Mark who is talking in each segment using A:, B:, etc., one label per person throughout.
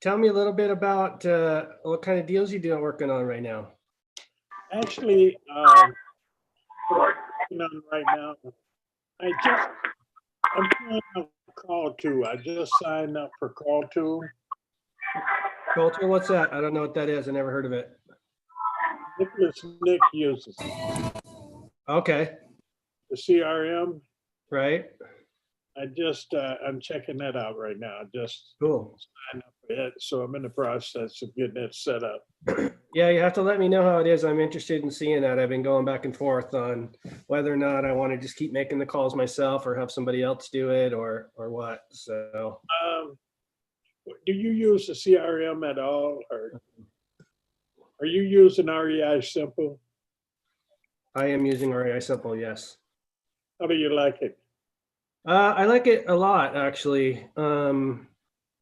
A: tell me a little bit about what kind of deals you doing working on right now.
B: Actually, what I'm working on right now, I just I'm trying out call two. I just signed up for call two.
A: Coulter, what's that? I don't know what that is. I never heard of it.
B: Nicholas Nick uses it.
A: Okay,
B: The CRM.
A: right.
B: I'm checking that out right now. I just
A: Cool.
B: signed up for it, so I'm in the process of getting it set up.
A: Yeah, you have to let me know how it is. I'm interested in seeing that. I've been going back and forth on whether or not I want to just keep making the calls myself or have somebody else do it or what. So
B: Um, do you use the CRM at all, or are you using REI Simple?
A: I am using REI Simple, yes.
B: How do you like it?
A: I like it a lot, actually.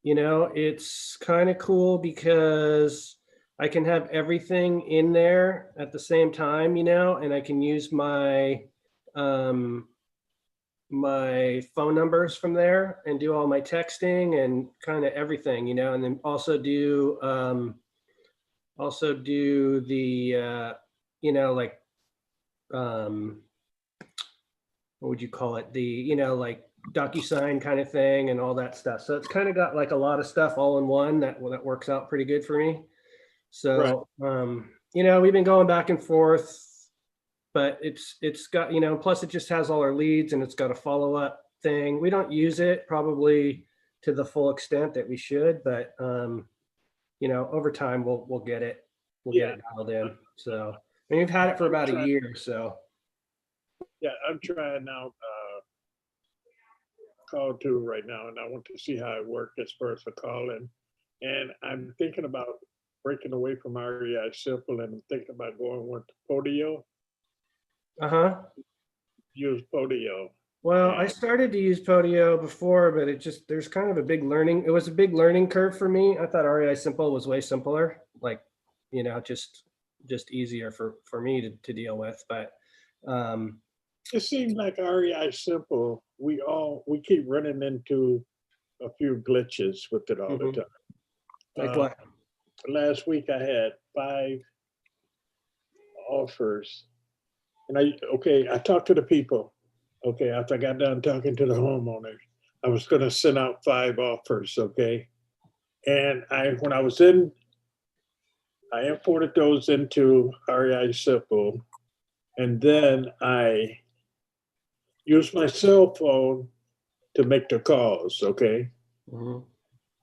A: It's kind of cool because I can have everything in there at the same time, and I can use um, my phone numbers from there and do all my texting and kind of everything, and then also do the like um, what would you call it? Like DocuSign kind of thing and all that stuff. So it's kind of got like a lot of stuff all in one that works out pretty good for me.
B: Right.
A: So we've been going back and forth, but it's got, plus it just has all our leads and it's got a follow-up thing. We don't use it probably to the full extent that we should, but over time we'll get it. We'll get
B: Yeah.
A: it dialed in. So we've had it for about a year. So
B: Yeah, I'm trying out call two right now, and I want to see how it works as far as the calling. And I'm thinking about breaking away from REI Simple, and I'm thinking about going with Podio.
A: uh-huh.
B: Use Podio.
A: Well, I
B: And
A: started to use Podio before, but there's kind of it was a big learning curve for me. I thought REI Simple was way simpler, like, just easier for me to deal with. But um,
B: it seems like REI Simple, we keep running into a few glitches with it all the
A: mhm.
B: time.
A: Like
B: Uh,
A: what?
B: Last week I had 5 offers, and I talked to the people. Okay, after I got done talking to the homeowners, I was going to send out 5 offers. Okay, and when I was in, I imported those into REI Simple, and then I used my cell phone to make the calls. Okay,
A: Mhm.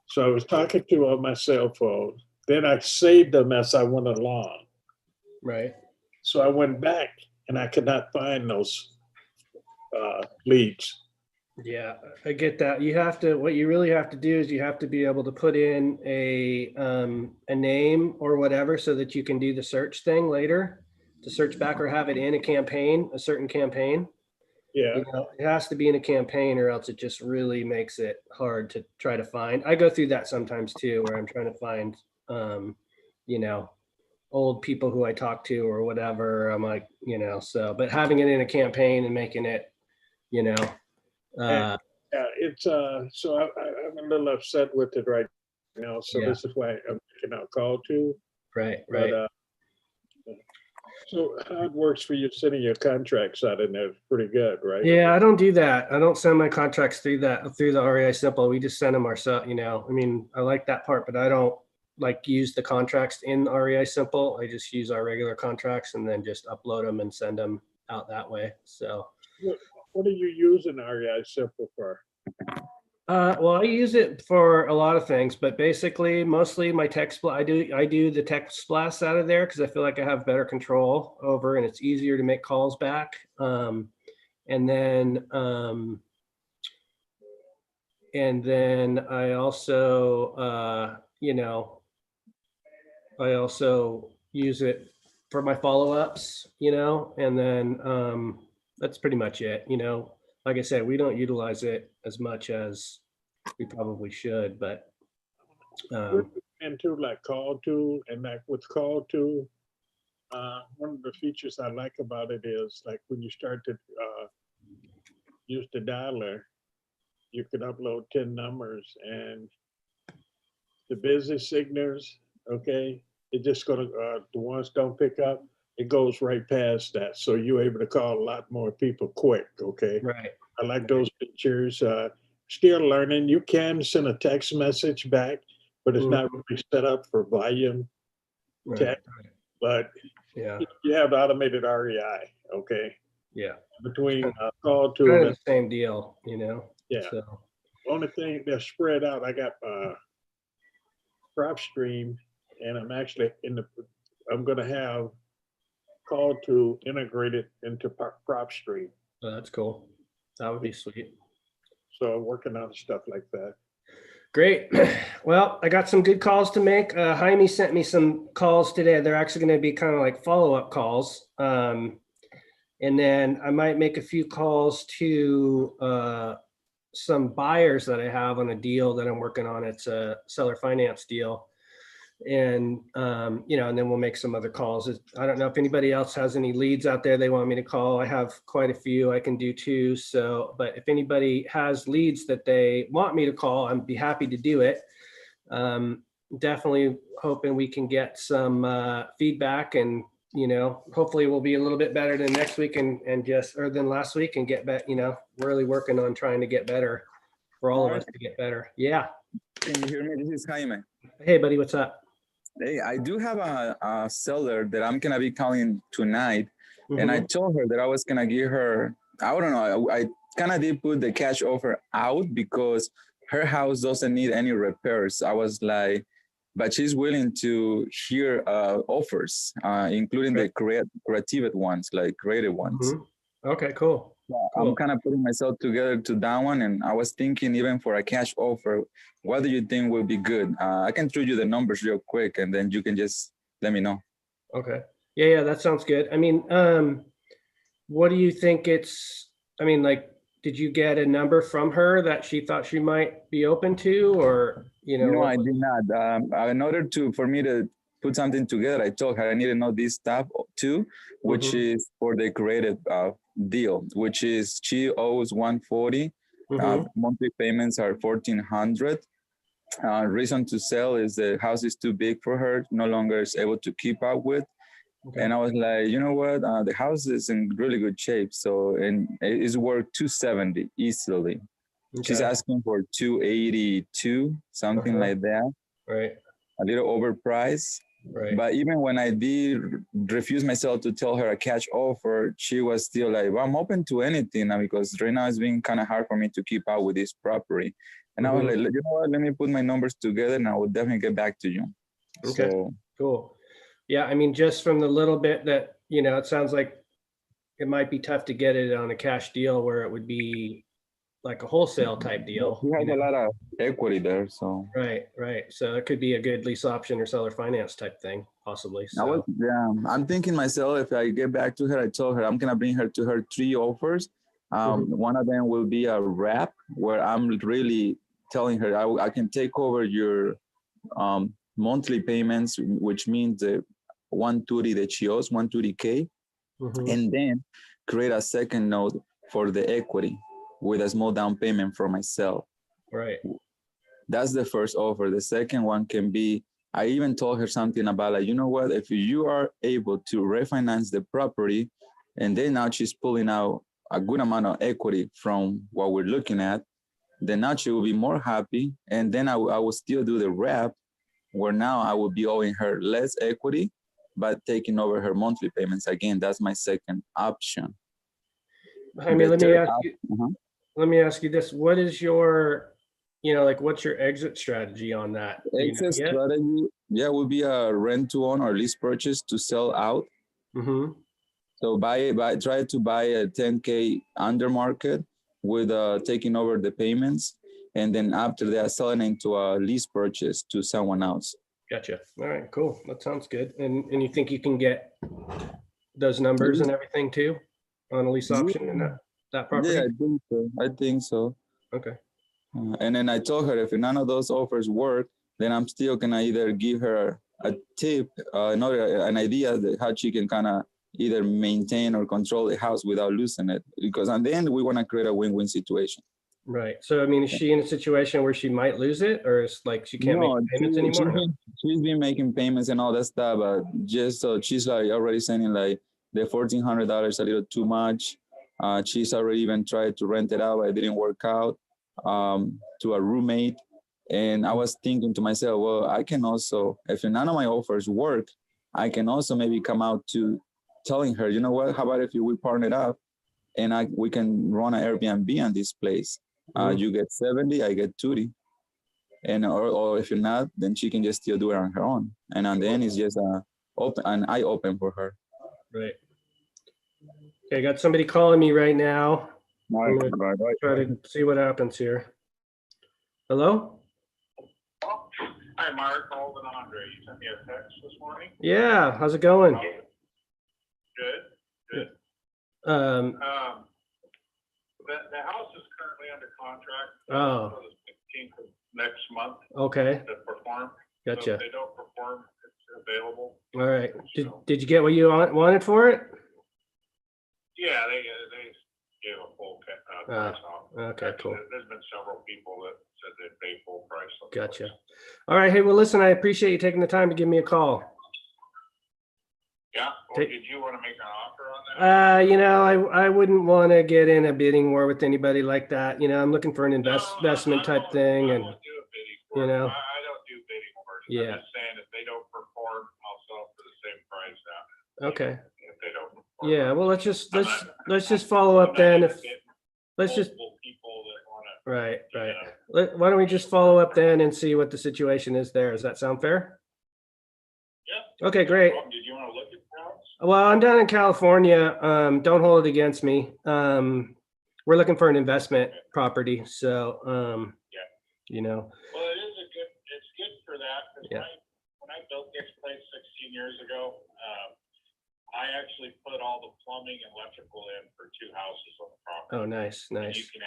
B: so I was talking to on my cell phone. Then I saved them as I went along.
A: Right.
B: So I went back and I could not find those leads.
A: Yeah, I get that. What you really have to do is you have to be able to put in a name or whatever so that you can do the search thing later to search back or have it in a certain campaign.
B: Yeah.
A: It has to be in a campaign or else it just really makes it hard to try to find. I go through that sometimes too, where I'm trying to find, you know, old people who I talk to or whatever. I'm like, but having it in a campaign and making it, you know,
B: And
A: uh,
B: yeah, it's so I'm a little upset with it right now. So
A: yeah,
B: this is why I'm making out call to.
A: right,
B: But
A: right.
B: so how it works for you sending your contracts out in there is pretty good, right?
A: Yeah, I don't do that. I don't send my contracts through the REI Simple. We just send them ourselves. I mean, I like that part, but I don't like use the contracts in REI Simple. I just use our regular contracts and then just upload them and send them out that way. So,
B: What, what are you using REI Simple for?
A: well, I use it for a lot of things, but basically, mostly my text. I do the text blasts out of there because I feel like I have better control over, and it's easier to make calls back. And then I also I also use it for my follow-ups, and then that's pretty much it. Like I said, we don't utilize it as much as we probably should, but
B: We're
A: um,
B: into like call to, and like with call to, one of the features I like about it is like when you start to use the dialer, you can upload 10 numbers and the busy signals, okay, it's just gonna, the ones don't pick up, it goes right past that. So you're able to call a lot more people quick, okay?
A: Right.
B: I like
A: Right.
B: those features. Still learning. You can send a text message back, but it's not
A: Mhm.
B: really set up for volume
A: Right.
B: text. But
A: Yeah.
B: you have the automated REI, okay?
A: Yeah.
B: Between call to
A: Kind
B: and
A: of the same deal, you know?
B: yeah.
A: So,
B: Only thing they're spread out. I got prop stream, and I'm actually in the. I'm gonna have call to integrated into prop stream.
A: that's cool. That would be sweet.
B: So I'm working on stuff like that.
A: Great. Well, I got some good calls to make. Jaime sent me some calls today. They're actually going to be kind of like follow-up calls. And then I might make a few calls to some buyers that I have on a deal that I'm working on. It's a seller finance deal. And, and then we'll make some other calls. I don't know if anybody else has any leads out there they want me to call. I have quite a few I can do too. So, but if anybody has leads that they want me to call, I'd be happy to do it. Definitely hoping we can get some feedback, and hopefully we'll be a little bit better than next week and or than last week, and get back, really working on trying to get better for all of us to get better. Yeah.
C: Can you hear me? This is Jaime.
A: Hey buddy, what's up?
C: Hey, I do have a seller that I'm gonna be calling tonight, and I told her that I was gonna give her. I don't know. I kind of did put the cash offer out because her house doesn't need any repairs. I was like, but she's willing to hear offers, including the creative ones, like creative ones.
A: Okay, cool.
C: I'm kind of putting myself together to that one, and I was thinking even for a cash offer, what do you think will be good? I can throw you the numbers real quick, and then you can just let me know.
A: Okay. Yeah, that sounds good. I mean, what do you think like, did you get a number from her that she thought she might be open to, or,
C: No, I did not. In order for me to put something together, I told her I need to know this stuff too, which is for the creative deal, which is she owes 140. Monthly payments are 1,400. Reason to sell is the house is too big for her, no longer is able to keep up with. Okay. And I was like, you know what? The house is in really good shape. So, and it is worth 270 easily. Okay. She's asking for 282, something like that.
A: Right.
C: A little overpriced. Right. But even when I did refuse myself to tell her a cash offer, she was still like, well, I'm open to anything now, because right now it's been kind of hard for me to keep up with this property. And I was like, you know what, let me put my numbers together and I will definitely get back to you.
A: Okay, cool. Yeah, I mean, just from the little bit that, it sounds like it might be tough to get it on a cash deal where it would be like a wholesale type deal.
C: We have a lot of equity there, so.
A: Right. So it could be a good lease option or seller finance type thing, possibly. So.
C: I'm thinking myself, if I get back to her, I told her I'm gonna bring her to her 3 offers. One of them will be a wrap where I'm really telling her I can take over your monthly payments, which means the 130 that she owes, 130K, and then create a second note for the equity with a small down payment for myself.
A: Right.
C: That's the first offer. The second one can be, I even told her something about like, you know what, if you are able to refinance the property, and then now she's pulling out a good amount of equity from what we're looking at, then now she will be more happy. And then I will still do the wrap, where now I will be owing her less equity, but taking over her monthly payments. Again, that's my second option.
A: Jaime, let me ask you this. What is your, what's your exit strategy on that?
C: Exit strategy, would be a rent to own or lease purchase to sell out. So try to buy a 10K under market with taking over the payments. And then after that, selling into a lease purchase to someone else.
A: Gotcha. All right, cool. That sounds good. And you think you can get those numbers and everything too on a lease option in that property?
C: Yeah, I think so.
A: Okay.
C: And then I told her if none of those offers work, then I'm still gonna either give her a tip, an idea that how she can kind of either maintain or control the house without losing it. Because at the end, we want to create a win-win situation.
A: Right. So, I mean, is she in a situation where she might lose it, or it's like she can't make
C: No,
A: payments anymore?
C: she's been making payments and all that stuff, but just so she's like already sending like the $1,400 a little too much. She's already even tried to rent it out, but it didn't work out to a roommate. And I was thinking to myself, well, I can also, if none of my offers work, I can also maybe come out to telling her, you know what, how about if we partner up and we can run an Airbnb on this place. You get 70, I get 30. And or if you're not, then she can just still do it on her own. And on the end, it's just an eye open for her.
A: Right. Okay, I got somebody calling me right now. I'm gonna
C: Right.
A: try to see what happens here. Hello?
D: Hi, Mark, Alden Andre. You sent me a text this morning.
A: Yeah, how's it going?
D: Good.
A: Um,
D: The house is currently under contract.
A: Oh.
D: For the 16th of next month
A: okay,
D: to perform. So
A: gotcha.
D: if they don't perform, it's available.
A: All right. Did you get what you wanted for it?
D: Yeah, they gave a full price off.
A: Okay,
D: Actually,
A: cool.
D: There's been several people that said they'd pay full price. on the
A: Gotcha.
D: place.
A: All right. Hey, well, listen, I appreciate you taking the time to give me a call.
D: Yeah, or
A: Take-
D: did you want to make an offer on that?
A: You know, I wouldn't want to get in a bidding war with anybody like that. You know, I'm looking for an investment type thing, and
D: I won't do a bidding war.
A: you know.
D: I don't do bidding wars.
A: Yeah.
D: I'm just saying if they don't perform, I'll sell for the same price now.
A: Okay.
D: If they don't perform.
A: Yeah. Well, let's just follow
D: I'm
A: up
D: not
A: then.
D: gonna
A: If
D: get
A: let's just
D: multiple people that wanna,
A: right.
D: you know.
A: Why don't we just follow up then and see what the situation is there? Does that sound fair?
D: Yeah.
A: Okay, great.
D: Did you want to look at the house?
A: Well, I'm down in California. Don't hold it against me. We're looking for an investment property, so
D: Yeah.
A: you know,
D: Well, it's good for that. 'Cause
A: Yeah.
D: when I built this place 16 years ago, I actually put all the plumbing and electrical in for 2 houses on the property.
A: oh, nice,
D: And
A: nice.
D: you can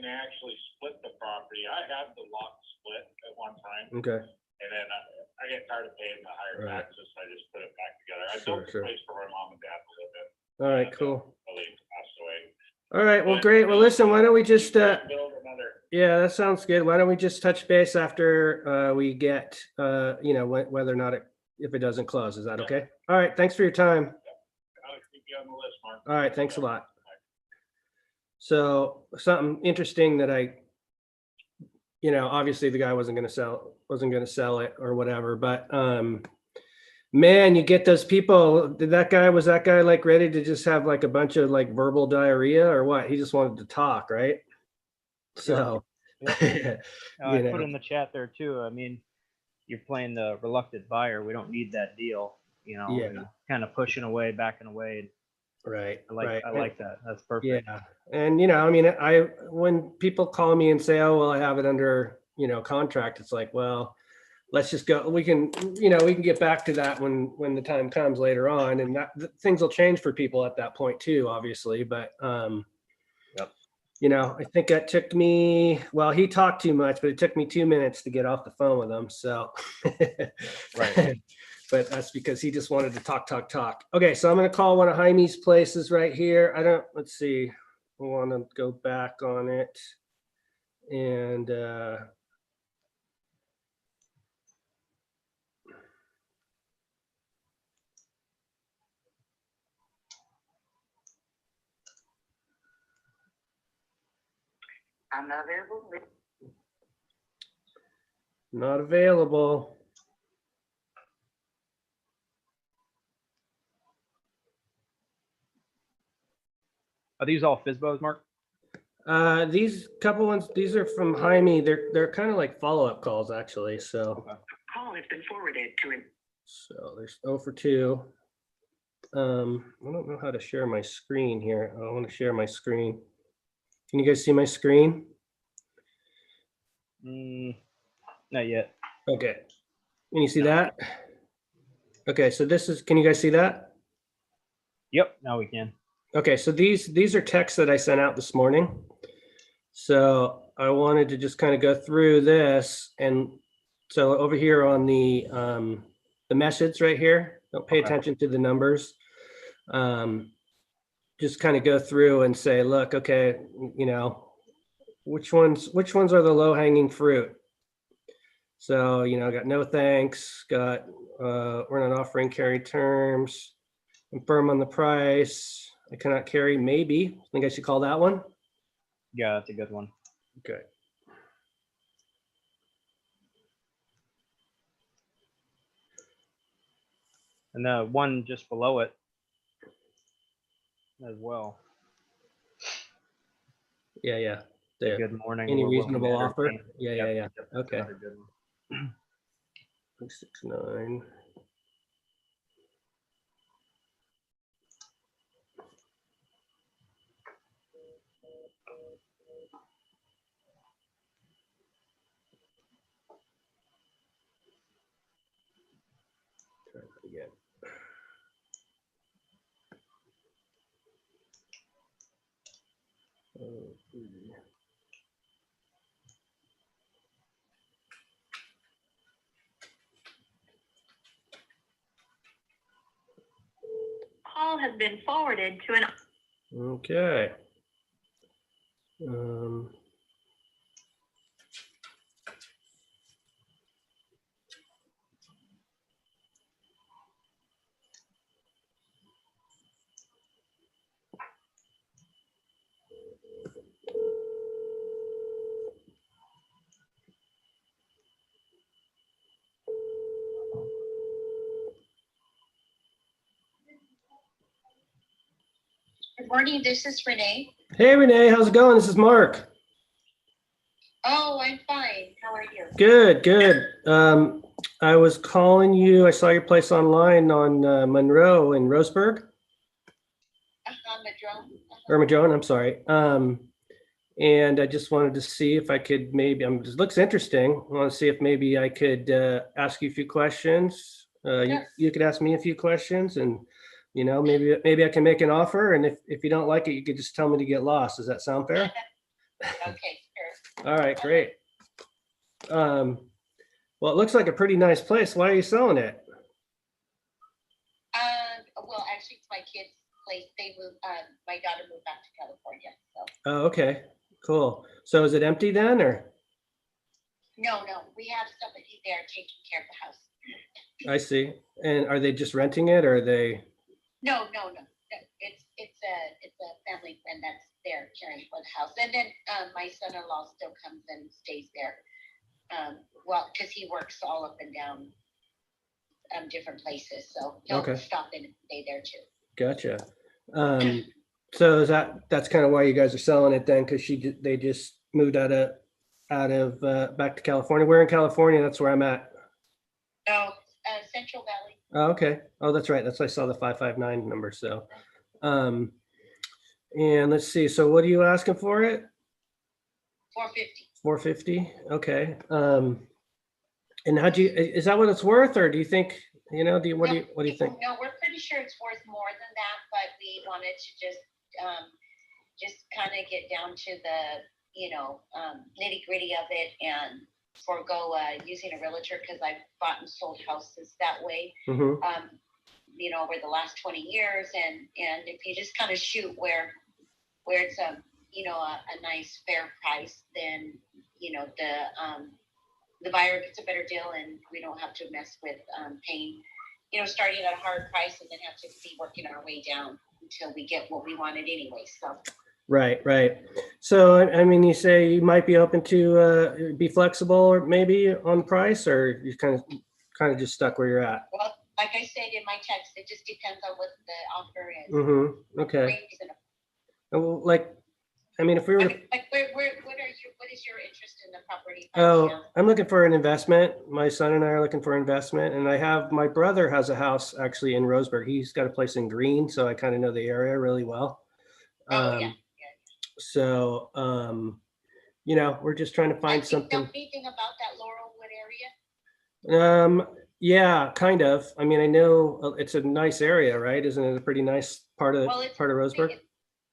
D: actually split the property. I had the lot split at one time,
A: Okay,
D: and then I get tired of paying the higher
A: Right.
D: taxes. So I just put it back together. I
A: Sure,
D: built
A: sure.
D: the place for my mom and dad to live in.
A: all right, cool.
D: Until they passed away.
A: All right, well, great. Well, listen, why don't we just
D: Build another.
A: yeah, that sounds good. Why don't we just touch base after we get you know, whether or not if it doesn't close? Is that okay? All right, thanks for your time.
D: I'll keep you on the list, Mark.
A: All right, thanks a lot. So something interesting that you know, obviously the guy wasn't going to sell it or whatever, but man, you get those people. Was that guy like ready to just have like a bunch of like verbal diarrhea or what? He just wanted to talk, right? So,
E: I
A: you
E: put
A: know,
E: in the chat there too. I mean, you're playing the reluctant buyer. We don't need that deal, you know,
A: Yeah.
E: and kind of pushing away, backing away.
A: right,
E: I like,
A: right.
E: I like that. That's perfect.
A: Yeah. And, you know, I mean, when people call me and say, oh, well, I have it under, you know, contract, it's like, well, let's just go, we can get back to that when the time comes later on, and things will change for people at that point too, obviously. But,
E: Yep.
A: you know, I think it took me, well, he talked too much, but it took me 2 minutes to get off the phone with him. So,
E: Right.
A: but that's because he just wanted to talk. Okay, so I'm going to call one of Jaime's places right here. Let's see. I want to go back on it. And
F: I'm not available.
A: not available.
E: Are these all FISBOs, Mark?
A: These couple ones, these are from Jaime. They're kind of like follow-up calls actually. So
F: Call has been forwarded to an.
A: so there's 0 for 2. I don't know how to share my screen here. I want to share my screen. Can you guys see my screen?
E: Not yet.
A: Okay. Can you see that? Okay, so can you guys see that?
E: Yep. Now we can.
A: Okay, so these are texts that I sent out this morning. So I wanted to just kind of go through this, and so over here on the message right here, don't pay
E: Okay.
A: attention to the numbers. Just kind of go through and say, look, okay, you know, which ones are the low hanging fruit? So, got no thanks, got, we're not offering carry terms, confirm on the price. I cannot carry, maybe. I think I should call that one.
E: Yeah, that's a good one.
A: Okay.
E: And the one just below it as well.
A: Yeah.
E: The
A: There.
E: good morning.
A: Any
E: we're willing to
A: reasonable offer?
E: entertain.
A: Yeah.
E: Yep, that's
A: Okay.
E: another good one.
A: 6.9. Try that again.
F: Call has been forwarded to an.
A: Okay.
G: Good morning, this is Renee.
A: Hey, Renee, how's it going? This is Mark.
G: Oh, I'm fine. How are you?
A: Good. I was calling you. I saw your place online on Monroe in Roseburg.
G: Madrone.
A: Or Madrone, I'm sorry. And I just wanted to see if I could maybe, it looks interesting. I want to see if maybe I could ask you a few questions. You could ask me a few questions and, maybe I can make an offer. And if you don't like it, you could just tell me to get lost. Does that sound fair?
G: Okay, sure.
A: All right, great. Well, it looks like a pretty nice place. Why are you selling it?
G: Well, actually, it's my kids' place. They moved. My daughter moved back to California. So.
A: Oh, okay, cool. So is it empty then, or?
G: No, we have somebody there taking care of the house.
A: I see. And are they just renting it, or are they?
G: No. It's a family friend that's there caring for the house, and then my son-in-law still comes and stays there. Well, because he works all up and down different places, so he'll
A: Okay.
G: stop in and stay there too.
A: Gotcha. So that's kind of why you guys are selling it then, because they just moved out of back to California. We're in California. That's where I'm at.
G: No, Central Valley.
A: Oh, okay. Oh, that's right. That's why I saw the 559 number. So, and let's see. So what are you asking for it?
G: 450.
A: 450. Okay. And is that what it's worth, or do you think, what do you think?
G: No, we're pretty sure it's worth more than that, but we wanted to just kind of get down to the, nitty gritty of it and forego using a realtor, because I've bought and sold houses that way,
A: Mm-hmm.
G: Over the last 20 years. And if you just kind of shoot where it's a nice fair price, then, the buyer gets a better deal, and we don't have to mess with paying, starting at a hard price and then have to be working our way down until we get what we wanted anyway. So.
A: Right. So, I mean, you say you might be open to be flexible, or maybe on price, or you kind of just stuck where you're at.
G: Well, like I said in my text, it just depends on what the offer is.
A: Mm-hmm. Okay. Well, I mean, if we were,
G: what is your interest in the property?
A: Oh, I'm looking for an investment. My son and I are looking for investment, and my brother has a house actually in Roseburg. He's got a place in Green, so I kind of know the area really well.
G: Yeah.
A: So, we're just trying to find something.
G: Know anything about that Laurelwood area?
A: Yeah, kind of. I mean, I know it's a nice area, right? Isn't it a pretty nice part of Roseburg?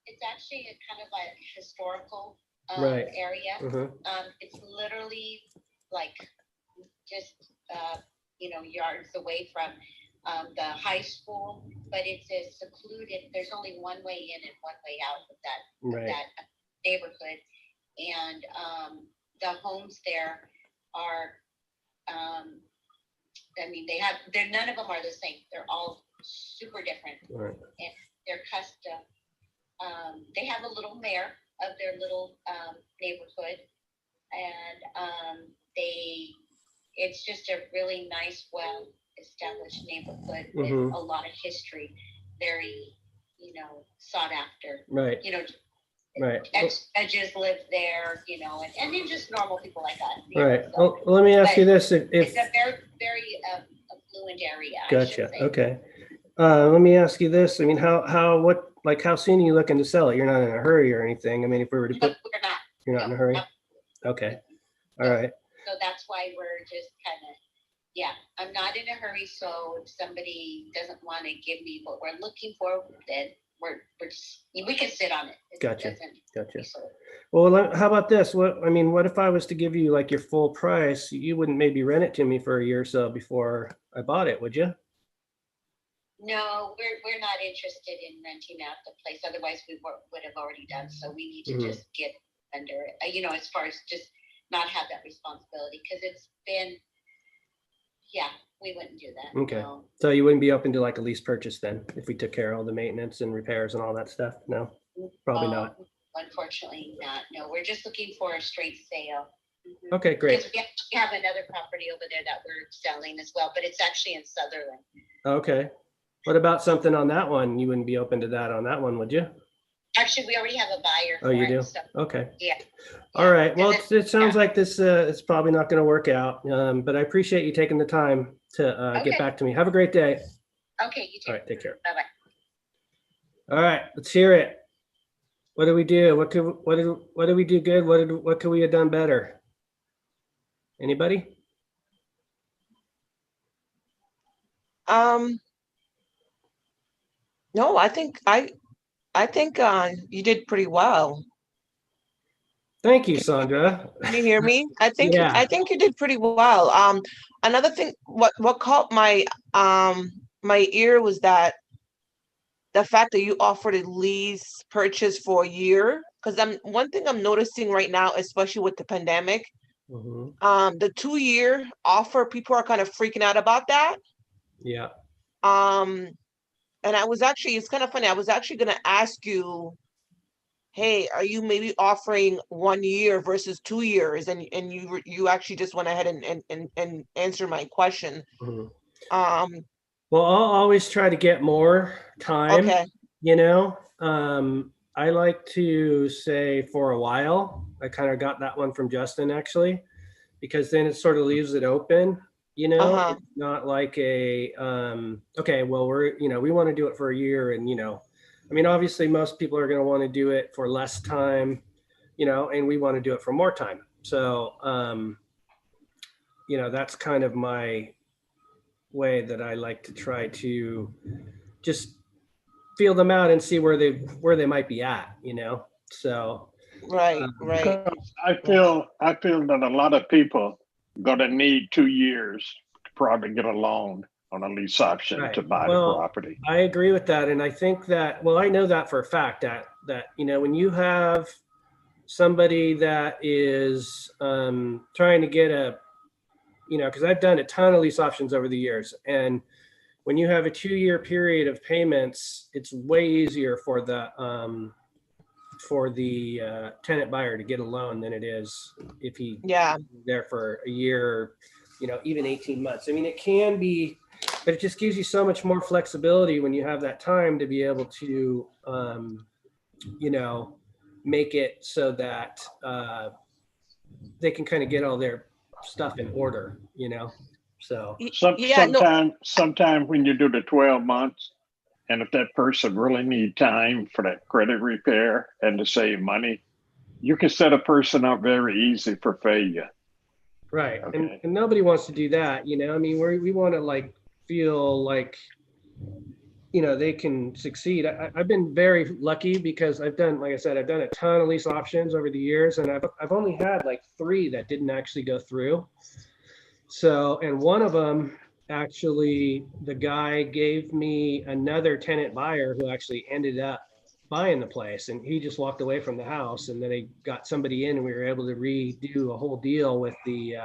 G: It's actually a kind of a historical
A: right.
G: area.
A: Mm-hmm.
G: It's literally like just yards away from the high school, but it's a secluded. There's only one way in and one way out of that neighborhood, And the homes there are, I mean, none of them are the same. They're all super different.
A: Right.
G: And they're custom. They have a little mayor of their little neighborhood, and it's just a really nice, well-established neighborhood with
A: Mhm.
G: a lot of history, very, sought after.
A: Right. Right.
G: Judges live there, and then just normal people like us.
A: Right.
G: So,
A: Well, let me ask you this: if
G: it's a very, very affluent area. I
A: gotcha.
G: should say.
A: Okay. Let me ask you this. I mean, how soon are you looking to sell it? You're not in a hurry or anything. I mean, if we were to
G: No,
A: put,
G: we're not.
A: you're not in a hurry.
G: No.
A: Okay. All right.
G: So that's why we're just kind of, I'm not in a hurry. So if somebody doesn't want to give me what we're looking for, then we can sit on it.
A: Gotcha.
G: Gotcha.
A: Well, how about this? What if I was to give you like your full price? You wouldn't maybe rent it to me for a year or so before I bought it, would you?
G: No, we're not interested in renting out the place. Otherwise, we would have already done. So we need to just get under it. As far as just not have that responsibility, because it's been, we wouldn't do that.
A: Okay.
G: No.
A: So you wouldn't be open to like a lease purchase then, if we took care of all the maintenance and repairs and all that stuff? No, probably not.
G: Unfortunately not. No, we're just looking for a straight sale.
A: Okay, great.
G: Because we have another property over there that we're selling as well, but it's actually in Sutherland.
A: Okay. What about something on that one? You wouldn't be open to that on that one, would you?
G: Actually, we already have a buyer.
A: Oh, you do?
G: So,
A: okay.
G: Yeah.
A: All right. Well, it sounds like this it's probably not going to work out, but I appreciate you taking the time to get back to me. Have a great day.
G: Okay, you too.
A: All right. Take care.
G: Bye-bye.
A: All right. Let's hear it. What do we do? What do we do good? What could we have done better? Anybody?
H: No, I think you did pretty well.
A: Thank you, Sandra.
H: Can you hear me? I think
A: Yeah.
H: you did pretty well. Another thing, what caught my my ear was that the fact that you offered a lease purchase for a year. Because one thing I'm noticing right now, especially with the pandemic, the 2-year offer, people are kind of freaking out about that.
A: Yeah.
H: And it's kind of funny. I was actually going to ask you, hey, are you maybe offering 1 year versus 2 years? And you actually just went ahead and answered my question.
A: Well, I'll always try to get more time.
H: Okay.
A: I like to say for a while. I kind of got that one from Justin actually, because then it sort of leaves it open. It's not like a okay, well, we want to do it for a year, and obviously most people are going to want to do it for less time, and we want to do it for more time. So that's kind of my way that I like to try to just feel them out and see where they might be at, so
H: right.
B: I feel that a lot of people gonna need 2 years to probably get a loan on a lease option to buy the property.
A: I agree with that, and I think that, I know that for a fact that when you have somebody that is trying to get because I've done a ton of lease options over the years, and when you have a 2-year period of payments, it's way easier for the tenant buyer to get a loan than it is if he there for a year, even 18 months. It can be, but it just gives you so much more flexibility when you have that time to be able to, make it so that they can kind of get all their stuff in order, so.
B: Sometime when you do the 12 months, and if that person really need time for that credit repair and to save money, you can set a person up very easy for failure.
A: Right.
B: Okay.
A: And nobody wants to do that, we want to feel like, they can succeed. I've been very lucky because I've done a ton of lease options over the years, and I've only had 3 that didn't actually go through. So, and one of them, actually, the guy gave me another tenant buyer who actually ended up buying the place, and he just walked away from the house, and then they got somebody in, and we were able to redo a whole deal with the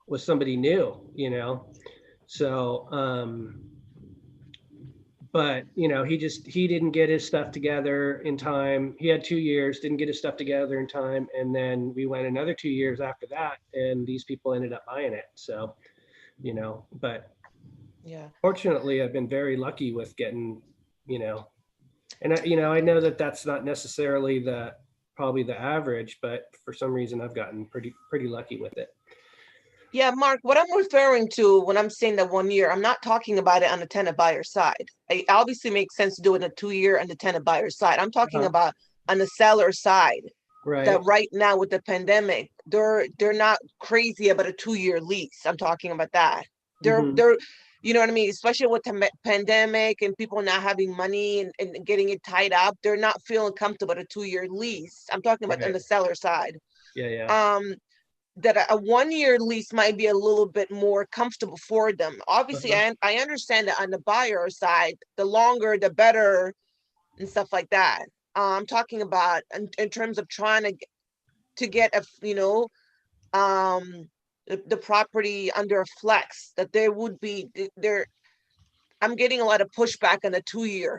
A: with somebody new, you know. So but you know, he didn't get his stuff together in time. He had 2 years, didn't get his stuff together in time, and then we went another 2 years after that, and these people ended up buying it. So, you know, but
H: Yeah.
A: fortunately, I've been very lucky with getting, you know, and I know that that's not necessarily probably the average, but for some reason I've gotten pretty lucky with it.
H: Yeah, Mark, what I'm referring to when I'm saying that 1 year, I'm not talking about it on the tenant buyer side. It obviously makes sense to do it in a 2 year on the tenant buyer side. I'm talking
A: Uh-huh.
H: about on the seller side.
A: Right.
H: That right now with the pandemic, they're not crazy about a 2 year lease. I'm talking about that.
A: Mhm.
H: They're you know what I mean? Especially with the pandemic and people not having money and getting it tied up, they're not feeling comfortable with a 2 year lease. I'm talking about on the
A: Right.
H: seller side.
A: Yeah.
H: That a 1 year lease might be a little bit more comfortable for them. Obviously,
A: Uh-huh.
H: I understand that on the buyer side, the longer the better and stuff like that. I'm talking about in terms of trying to get the property under a flex, that there would be there. I'm getting a lot of pushback on a 2 year.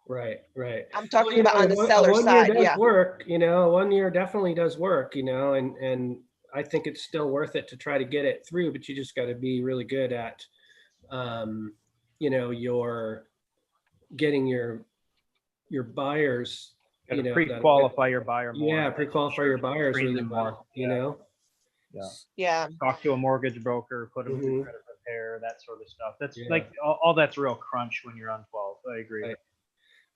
A: Right.
H: I'm
A: Well,
H: talking
A: you know,
H: about on the
A: a
H: seller
A: 1 year
H: side.
A: does
H: Yeah.
A: work, you know, 1 year definitely does work, you know, and I think it's still worth it to try to get it through, but you just got to be really good at, you know, getting your buyers,
E: Got
A: you
E: to
A: know,
E: pre-qualify your buyer more.
A: yeah, pre-qualify your buyers
E: Screen
A: really
E: them
A: well,
E: more.
A: you
E: Yeah.
A: know?
E: Yeah.
H: Yeah.
E: Talk to a mortgage broker, put them through
A: Mhm.
E: credit repair, that sort of stuff. That's
A: Yeah.
E: like all that's real crunch when you're on 12. I agree.
A: Right.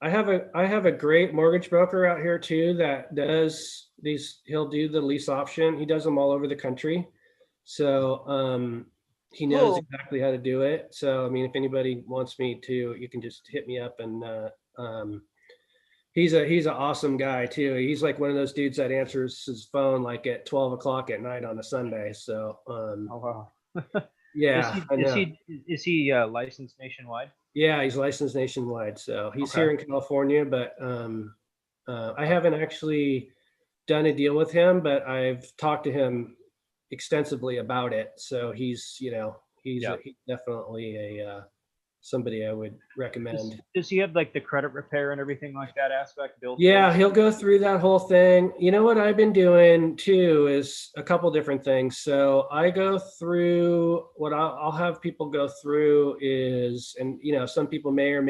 A: I have a great mortgage broker out here too that does these. He'll do the lease option. He does them all over the country. So he knows
H: Who?
A: exactly how to do it. So I mean, if anybody wants me to, you can just hit me up. And he's an awesome guy too. He's like one of those dudes that answers his phone like at 12 o'clock at night on a Sunday. So
E: Oh wow.
A: yeah, I know.
E: Is he licensed nationwide?
A: Yeah, he's licensed nationwide. So he's
E: Okay.
A: here in California, but I haven't actually done a deal with him, but I've talked to him extensively about it. So he's, you know, he's definitely a somebody I would recommend.
E: Does he have like the credit repair and everything like that aspect built in?
A: Yeah, he'll go through that whole thing. You know what I've been doing too is a couple different things. So I go through what I'll have people go through is, and you know, some people may or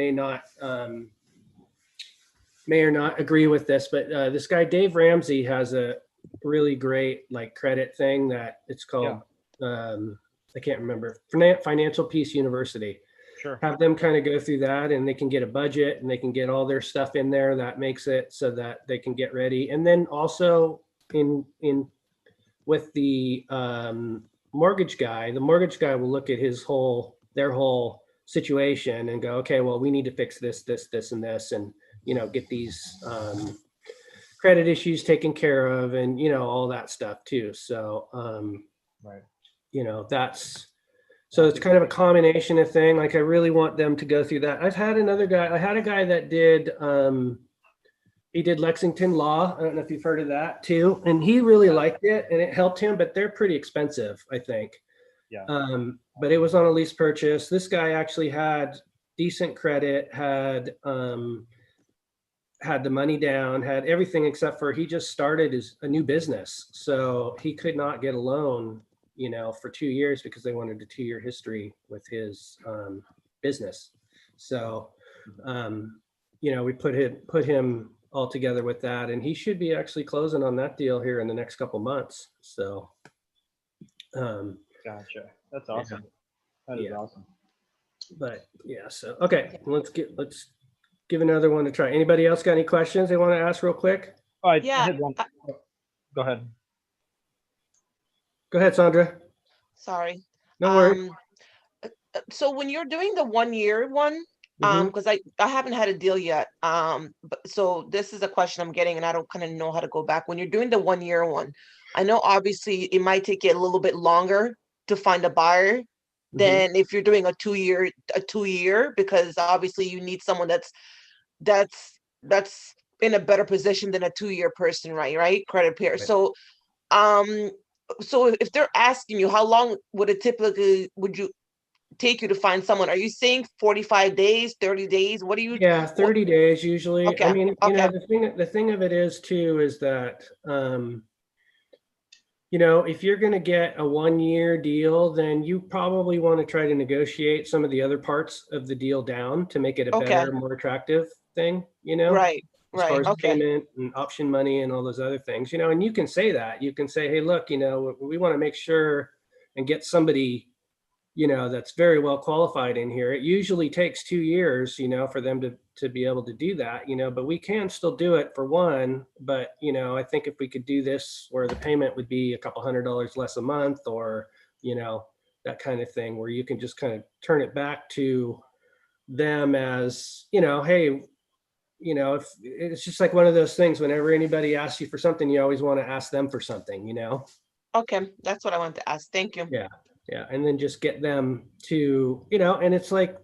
A: not agree with this, but this guy Dave Ramsey has a really great like credit thing that it's called. I can't remember. Financial Peace University.
E: Sure.
A: Have them kind of go through that, and they can get a budget, and they can get all their stuff in there that makes it so that they can get ready. And then also in with the mortgage guy, the mortgage guy will look at their whole situation and go, okay, well, we need to fix this, and this, and you know, get these credit issues taken care of, and you know, all that stuff too. So
E: Right.
A: you know, so it's kind of a combination of thing. Like I really want them to go through that. I had a guy that did he did Lexington Law. I don't know if you've heard of that too. And he really liked it and it helped him, but they're pretty expensive, I think.
E: Yeah.
A: But it was on a lease purchase. This guy actually had decent credit, had the money down, had everything except for he just started a new business. So he could not get a loan, you know, for 2 years because they wanted a 2-year history with his business. So, you know, we put him all together with that, and he should be actually closing on that deal here in the next couple months. So,
E: Gotcha. That's awesome. That is awesome.
A: But yeah, so okay, let's give another one to try. Anybody else got any questions they want to ask real quick?
E: Oh, I
H: Yeah.
E: had one. Go ahead.
A: Go ahead, Sandra.
H: Sorry.
A: No worries.
H: So when you're doing the 1 year one, because I haven't had a deal yet. But so this is a question I'm getting, and I don't kind of know how to go back. When you're doing the 1 year one, I know obviously it might take you a little bit longer to find a buyer than if you're doing a 2 year, because obviously you need someone that's that's in a better position than a 2-year person, right? Credit pair.
A: Right.
H: So, so if they're asking you, how long would it typically, would you take you to find someone? Are you saying 45 days, 30 days? What do you,
A: Yeah, 30 days usually. I
H: okay,
A: mean,
H: okay,
A: the thing of it is too, is that, if you're going to get a 1-year deal, then you probably want to try to negotiate some of the other parts of the deal down to make it a
H: okay,
A: better, more attractive thing,
H: right,
A: as far as
H: okay,
A: payment and option money and all those other things, and you can say that. You can say, hey, look, we want to make sure and get somebody, that's very well qualified in here. It usually takes 2 years, for them to be able to do that, but we can still do it for one. But, I think if we could do this where the payment would be a couple $100 less a month, or, that kind of thing, where you can just kind of turn it back to them as, hey, if it's just like one of those things, whenever anybody asks you for something, you always want to ask them for something,
H: okay. That's what I wanted to ask. Thank you.
A: Yeah. Yeah. And then just get them to, and it's like,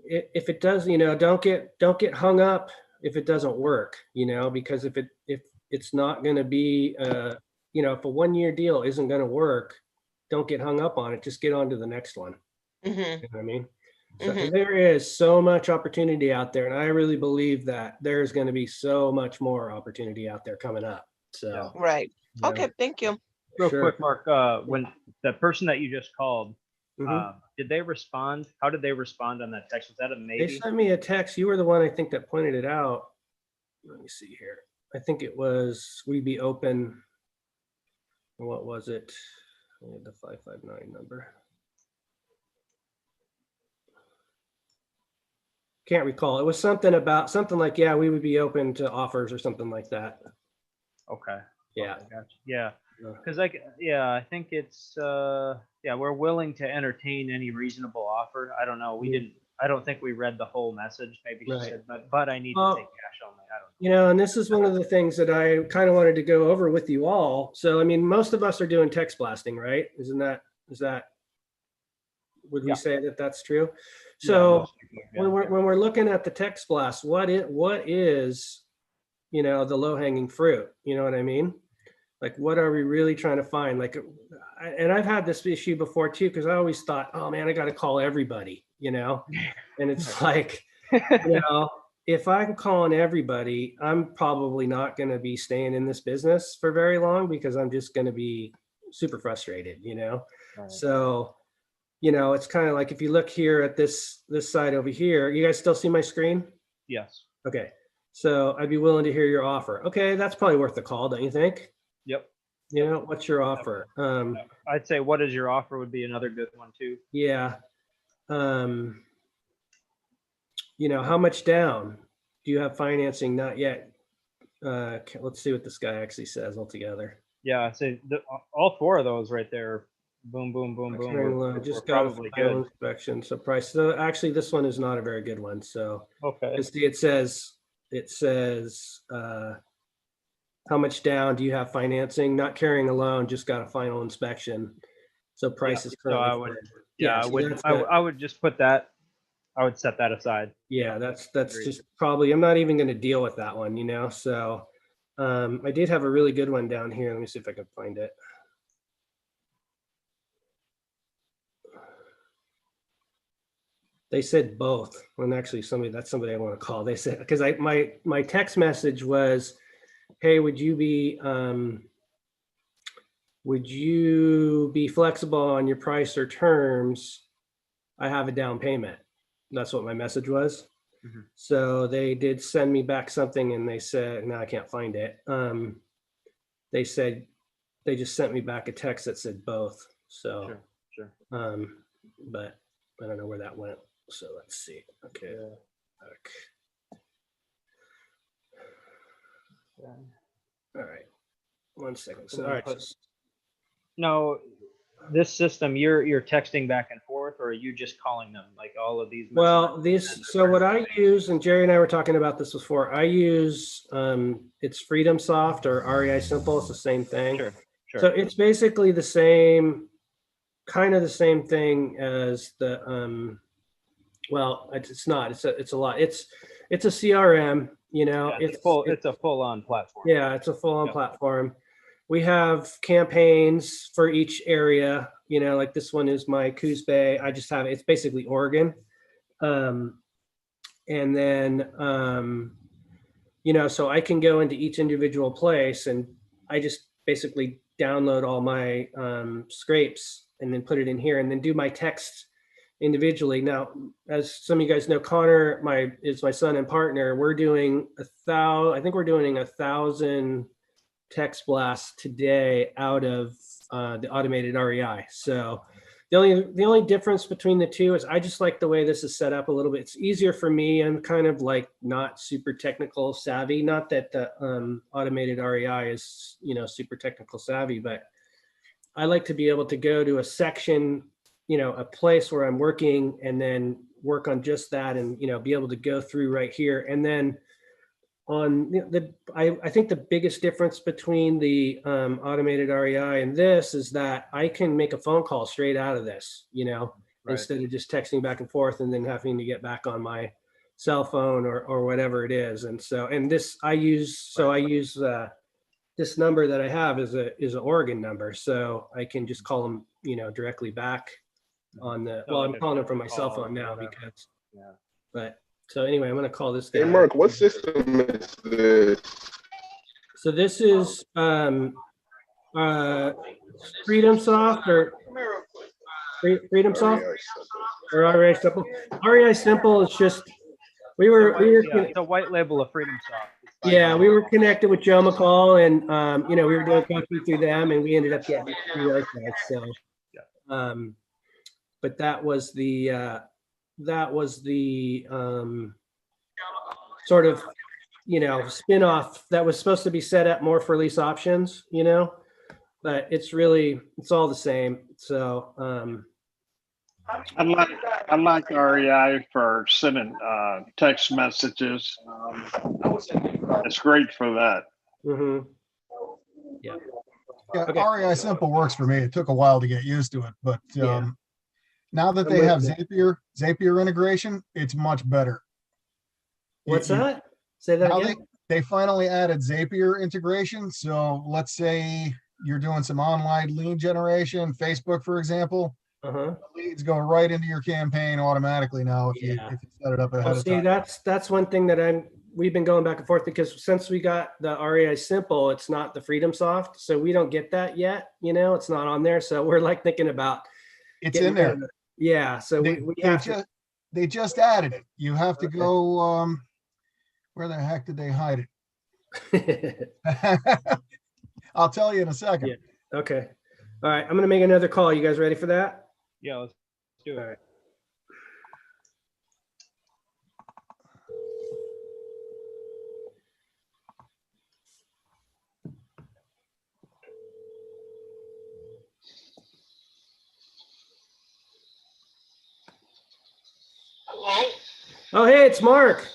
A: if it does, don't get hung up if it doesn't work, because if it's not going to be, if a 1-year deal isn't going to work, don't get hung up on it. Just get on to the next one.
H: Mm-hmm.
A: You know what I mean? So 'cause there is so much opportunity out there, and I really believe that there's going to be so much more opportunity out there coming up. So,
H: Right.
A: you know,
H: Okay. Thank you.
E: Real
A: Sure.
E: quick, Mark, when the person that you just called,
A: Mhm.
E: did they respond? How did they respond on that text? Was that a
A: They
E: maybe?
A: sent me a text. You were the one, I think, that pointed it out. Let me see here. I think it was, we'd be open. What was it? I had the 559 number. Can't recall. It was something like, yeah, we would be open to offers or something like that.
E: Okay.
A: Yeah.
E: Okay, gotcha. Yeah.
A: Yeah.
E: Because I think it's we're willing to entertain any reasonable offer. I don't know. I don't think we read the whole message. Maybe she
A: Right.
E: said, but I need
A: Well,
E: to take cash only. I don't know.
A: And this is one of the things that I kind of wanted to go over with you all. So, I mean, most of us are doing text blasting, right? Is that, would we
E: Yeah.
A: say that that's true?
E: Yeah,
A: So
E: most people,
A: when we're looking at the text blast, what is, the low hanging fruit? You know what I mean? Like, what are we really trying to find? Like, and I've had this issue before too, because I always thought, oh man, I got to call everybody, and it's like, if I'm calling everybody, I'm probably not going to be staying in this business for very long, because I'm just going to be super frustrated,
E: Right.
A: So, it's kind of like, if you look here at this side over here, you guys still see my screen?
E: Yes.
A: Okay. So I'd be willing to hear your offer. Okay. That's probably worth the call, don't you think?
E: Yep.
A: What's your offer?
E: I'd say what is your offer would be another good one too.
A: Yeah. How much down? Do you have financing? Not yet. Let's see what this guy actually says altogether.
E: Yeah, I'd say all four of those right there. Boom, boom, boom, boom.
A: Carrying
E: We're,
A: loan,
E: we're
A: just got a
E: probably
A: final
E: good.
A: inspection. So price. So actually, this one is not a very good one. So
E: Okay.
A: see, it says how much down? Do you have financing? Not carrying a loan, just got a final inspection. So price is
E: So
A: currently.
E: I would, yeah, I
A: so
E: would,
A: that's
E: I would just put that. I would set that aside.
A: Yeah, that's
E: Agreed.
A: just probably, I'm not even going to deal with that one, So I did have a really good one down here. Let me see if I can find it. They said both. When actually that's somebody I want to call. They said, because my text message was, hey, would you be flexible on your price or terms? I have a down payment. That's what my message was.
E: Mm-hmm.
A: So they did send me back something, and they said, no, I can't find it. They said, they just sent me back a text that said both. So,
E: Sure.
A: But I don't know where that went. So let's see. Okay.
E: Yeah.
A: All right. 1 second. So,
E: So
A: all right.
E: No, this system, you're texting back and forth, or are you just calling them like all of these?
A: Well, so what I use, and Jerry and I were talking about this before, I use, it's Freedom Soft or REI Simple. It's the same thing.
E: Sure.
A: So it's basically the same, kind of the same thing as the, well, it's not, it's a lot. It's a CRM, You know,
E: Yeah, it's a full-on platform.
A: yeah, it's a full-on
E: Yep.
A: platform. We have campaigns for each area, you know, like this one is my Coos Bay. I just have, it's basically Oregon. And then, you know, so I can go into each individual place and I just basically download all my scrapes and then put it in here and then do my text individually. Now, as some of you guys know, Connor is my son and partner. We're doing I think we're doing 1,000 text blasts today out of the automated REI. So the only difference between the two is I just like the way this is set up a little bit. It's easier for me. I'm kind of like not super technical savvy. Not that the automated REI is, you know, super technical savvy, but I like to be able to go to a section, you know, a place where I'm working and then work on just that and, you know, be able to go through right here. And then on I think the biggest difference between the automated REI and this is that I can make a phone call straight out of this, you know,
E: Right.
A: instead of just texting back and forth and then having to get back on my cell phone or whatever it is. And so, and this I use this number that I have is an Oregon number. So I can just call them, you know, directly back on the, well, I'm calling them from my cell phone now because, but so anyway, I'm going to call this guy.
I: Hey, Mark, what system is this?
A: So this is Freedom Soft or Freedom Soft or REI Simple. REI Simple is just, we were
E: It's a white label of Freedom Soft.
A: yeah, we were connected with Joe McCall and, you know, we were doing coaching through them and we ended up getting through those guys. So, but that was the sort of, you know, spin-off that was supposed to be set up more for lease options, you know, but it's all the same. So,
D: I like REI for sending text messages. It's great for that.
A: mhm.
J: Yeah,
A: Okay.
J: REI Simple works for me. It took a while to get used to it, but
A: Yeah.
J: now that they have Zapier integration, it's much better.
A: What's that? Say that
J: Now
A: again.
J: they finally added Zapier integration. So let's say you're doing some online lead generation, Facebook, for example.
A: Uh-huh.
J: The leads go right into your campaign automatically now if you set it up ahead
A: Well,
J: of
A: see,
J: time.
A: that's one thing that we've been going back and forth because since we got the REI Simple, it's not the Freedom Soft, so we don't get that yet. You know, it's not on there, so we're like thinking about
J: It's
A: getting
J: in there.
A: rid of it. Yeah, so we have to.
J: They just added it. You have to go, where the heck did they hide it? I'll tell you in a second.
A: Yeah. Okay. All right. I'm going to make another call. You guys ready for that?
E: Yeah, let's do it.
A: All right.
D: Hello?
A: Oh, hey, it's Mark.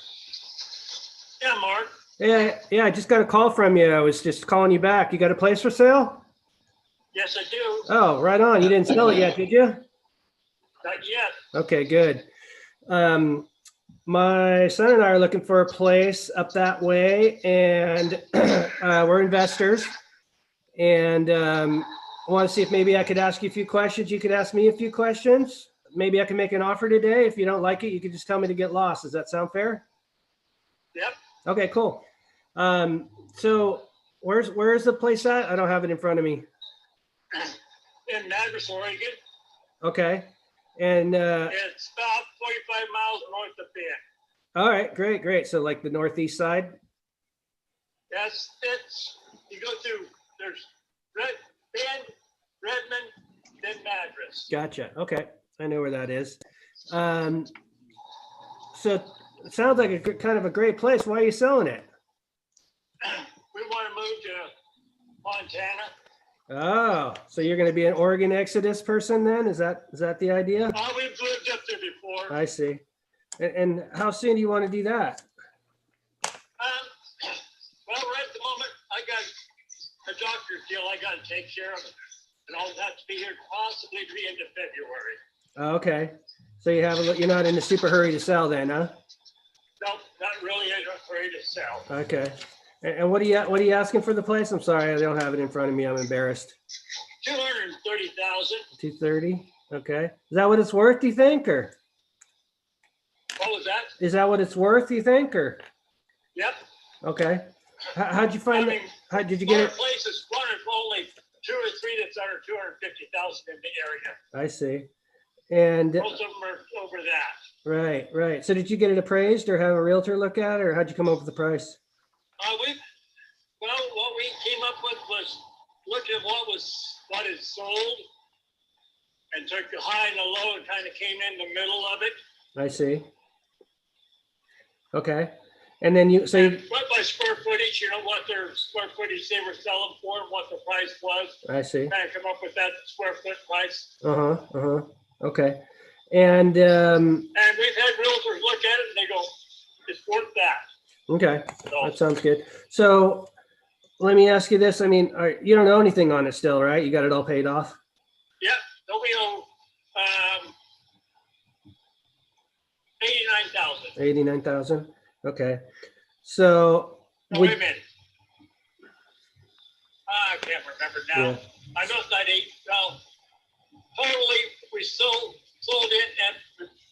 D: Yeah, Mark.
A: Yeah, I just got a call from you. I was just calling you back. You got a place for sale?
D: Yes, I do.
A: Oh, right on. You didn't sell it yet, did you?
D: Not yet.
A: Okay, good. My son and I are looking for a place up that way, and we're investors. And I want to see if maybe I could ask you a few questions. You could ask me a few questions. Maybe I can make an offer today. If you don't like it, you can just tell me to get lost. Does that sound fair?
D: Yep.
A: Okay, cool. So where's the place at? I don't have it in front of me.
D: In Madras, Oregon.
A: Okay. And
D: It's about 45 miles north of Bend.
A: all right, great. So like the northeast side?
D: It's you go through, there's Bend, Redmond, then Madras.
A: Gotcha. Okay. I know where that is. So it sounds like kind of a great place. Why are you selling it?
D: We want to move to Montana.
A: Oh, so you're going to be an Oregon Exodus person then? Is that the idea?
D: Oh, we've lived up there before.
A: I see. And how soon do you want to do that?
D: Well, right at the moment, I got a doctor's deal I got to take care of, and I'll have to be here possibly to the end of February.
A: Oh, okay. So you're not in a super hurry to sell then, huh?
D: No, not really.
K: ready to sell.
A: Okay. And what are you asking for the place? I'm sorry, I don't have it in front of me. I'm embarrassed.
K: 230,000.
A: 230. Okay. Is that what it's worth, do you think, or
K: What was that?
A: is that what it's worth, do you think, or?
K: Yep.
A: Okay. How'd you find it? How did you get it?
K: Places, one of only 2 or 3 that's under 250,000 in the area.
A: I see. And
K: Most of them are over that.
A: right. So did you get it appraised or have a realtor look at it, or how'd you come up with the price?
K: What we came up with was look at what is sold and took the high and the low and kind of came in the middle of it.
A: I see. Okay. And then
K: Went by square footage, what their square footage they were selling for and what the price was.
A: I see.
K: Kind of come up with that square foot price.
A: Okay. And
K: we've had realtors look at it and they go, it's worth that.
A: Okay. That sounds good. So let me ask you this. I mean, you don't owe anything on it still, right? You got it all paid off?
K: Yeah, we owe 89,000.
A: 89,000. Okay. So
K: No, wait a minute. I can't remember now.
A: Yeah.
K: I know it's not totally we sold it and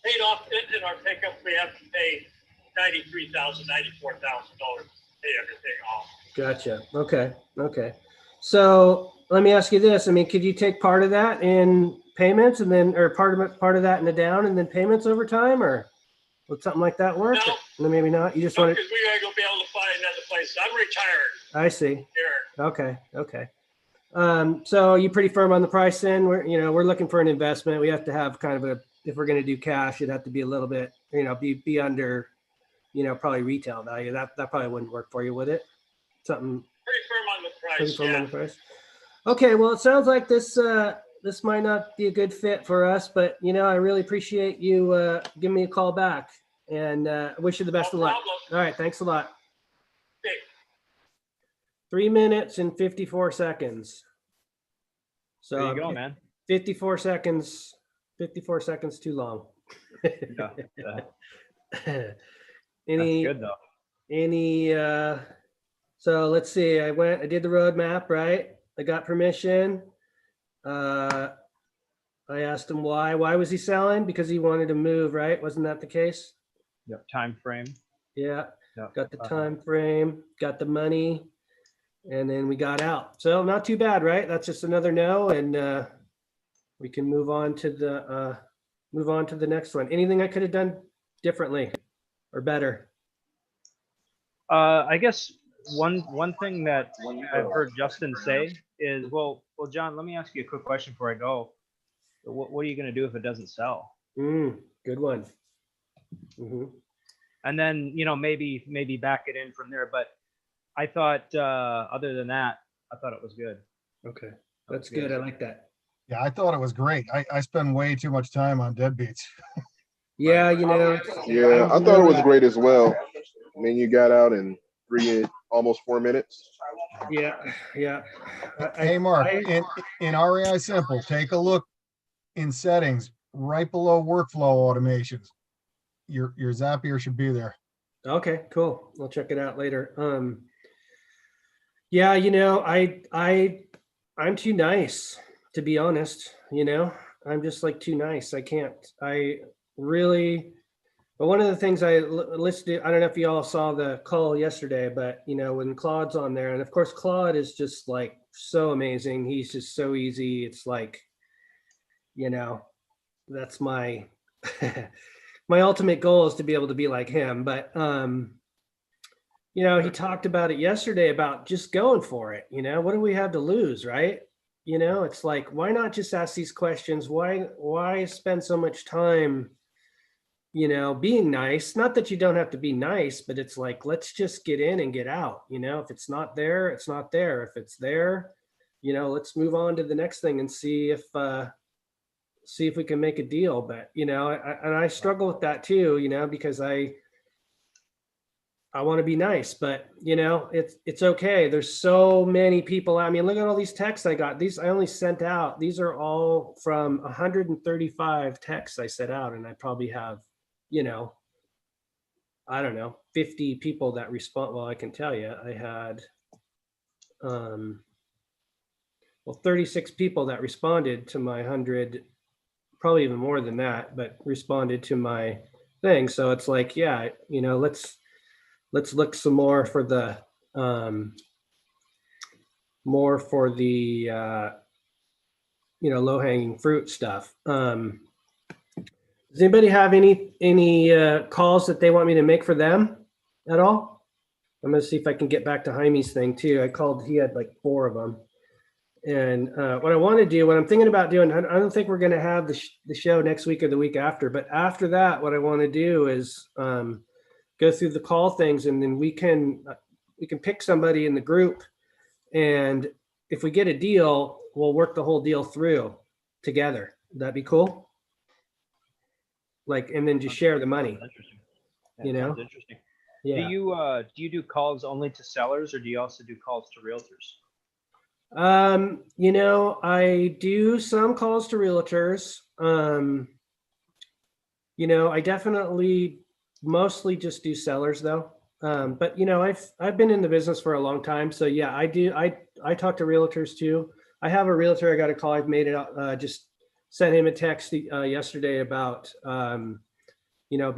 K: paid off it in our pickup. We have to pay $94,000 to pay everything off.
A: Gotcha. Okay. So let me ask you this. I mean, could you take part of that in payments and then, or part of that in the down and then payments over time, or would something like that work?
K: No.
A: Maybe not. You just want to.
K: Because we gotta go be able to find another place. I'm retired.
A: I see.
K: Here.
A: Okay. So you're pretty firm on the price then? We're looking for an investment. We have to have kind of if we're going to do cash, it'd have to be a little bit, be under, probably retail value. That probably wouldn't work for you, would it? Something
K: Pretty firm on the price.
A: pretty firm on the price. Okay. Well, it sounds like this might not be a good fit for us, but I really appreciate you giving me a call back, and wish you the best of luck. All right. Thanks a lot.
K: Okay.
A: 3 minutes and 54 seconds. So
E: There you go, man.
A: 54 seconds too long.
E: Yeah. That's
A: Any
E: good though.
A: So let's see. I did the roadmap, right? I got permission. I asked him why was he selling? Because he wanted to move, right? Wasn't that the case?
E: Yep. Time frame.
A: Yeah.
E: Yep.
A: Got the time frame, got the money, and then we got out. So not too bad, right? That's just another no, and we can move on to the next one. Anything I could have done differently or better?
E: I guess one thing that I've heard Justin say is, well, John, let me ask you a quick question before I go. What are you going to do if it doesn't sell?
A: Good one. Mm-hmm.
E: And then, maybe back it in from there. But I thought, other than that, I thought it was good.
A: Okay. That's good. I like that.
J: Yeah, I thought it was great. I spend way too much time on deadbeats.
A: Yeah,
I: Yeah, I thought it was great as well. I mean, you got out in almost 4 minutes.
A: Yeah.
J: Hey, Mark, in REI Simple, take a look in settings right below workflow automations. Your Zapier should be there.
A: Okay, cool. I'll check it out later. Yeah, I'm too nice, to be honest. I'm just like too nice. But one of the things I listed, I don't know if you all saw the call yesterday, but when Claude's on there, and of course Claude is just like so amazing. He's just so easy. It's like, that's my my ultimate goal is to be able to be like him. But he talked about it yesterday about just going for it. What do we have to lose, right? It's like, why not just ask these questions? Why spend so much time being nice? Not that you don't have to be nice, but it's like, let's just get in and get out. If it's not there, it's not there. If it's there, let's move on to the next thing and see if we can make a deal. But, I struggle with that too, because I want to be nice, but it's okay. There's so many people. I mean, look at all these texts I got. These I only sent out. These are all from 135 texts I sent out, and I probably have, I don't know, 50 people that respond. Well, I can tell you, I had, well, 36 people that responded to my 100, probably even more than that, but responded to my thing. So it's like, yeah, you know, let's look some more for the, you know, low hanging fruit stuff. Does anybody have any calls that they want me to make for them at all? I'm gonna see if I can get back to Jaime's thing too. I called, he had like 4 of them. And what I want to do, what I'm thinking about doing, I don't think we're gonna have the show next week or the week after, but after that, what I want to do is go through the call things, and then we can pick somebody in the group, and if we get a deal, we'll work the whole deal through together. Would that be cool? Like, and then just share the money.
E: Interesting.
A: You know?
E: Sounds interesting.
A: Yeah.
E: Do you do calls only to sellers, or do you also do calls to realtors?
A: You know, I do some calls to realtors. You know, I definitely mostly just do sellers though. But you know, I've been in the business for a long time, so yeah, I do. I talk to realtors too. I have a realtor I got a call. I've made it. Just sent him a text yesterday about you know,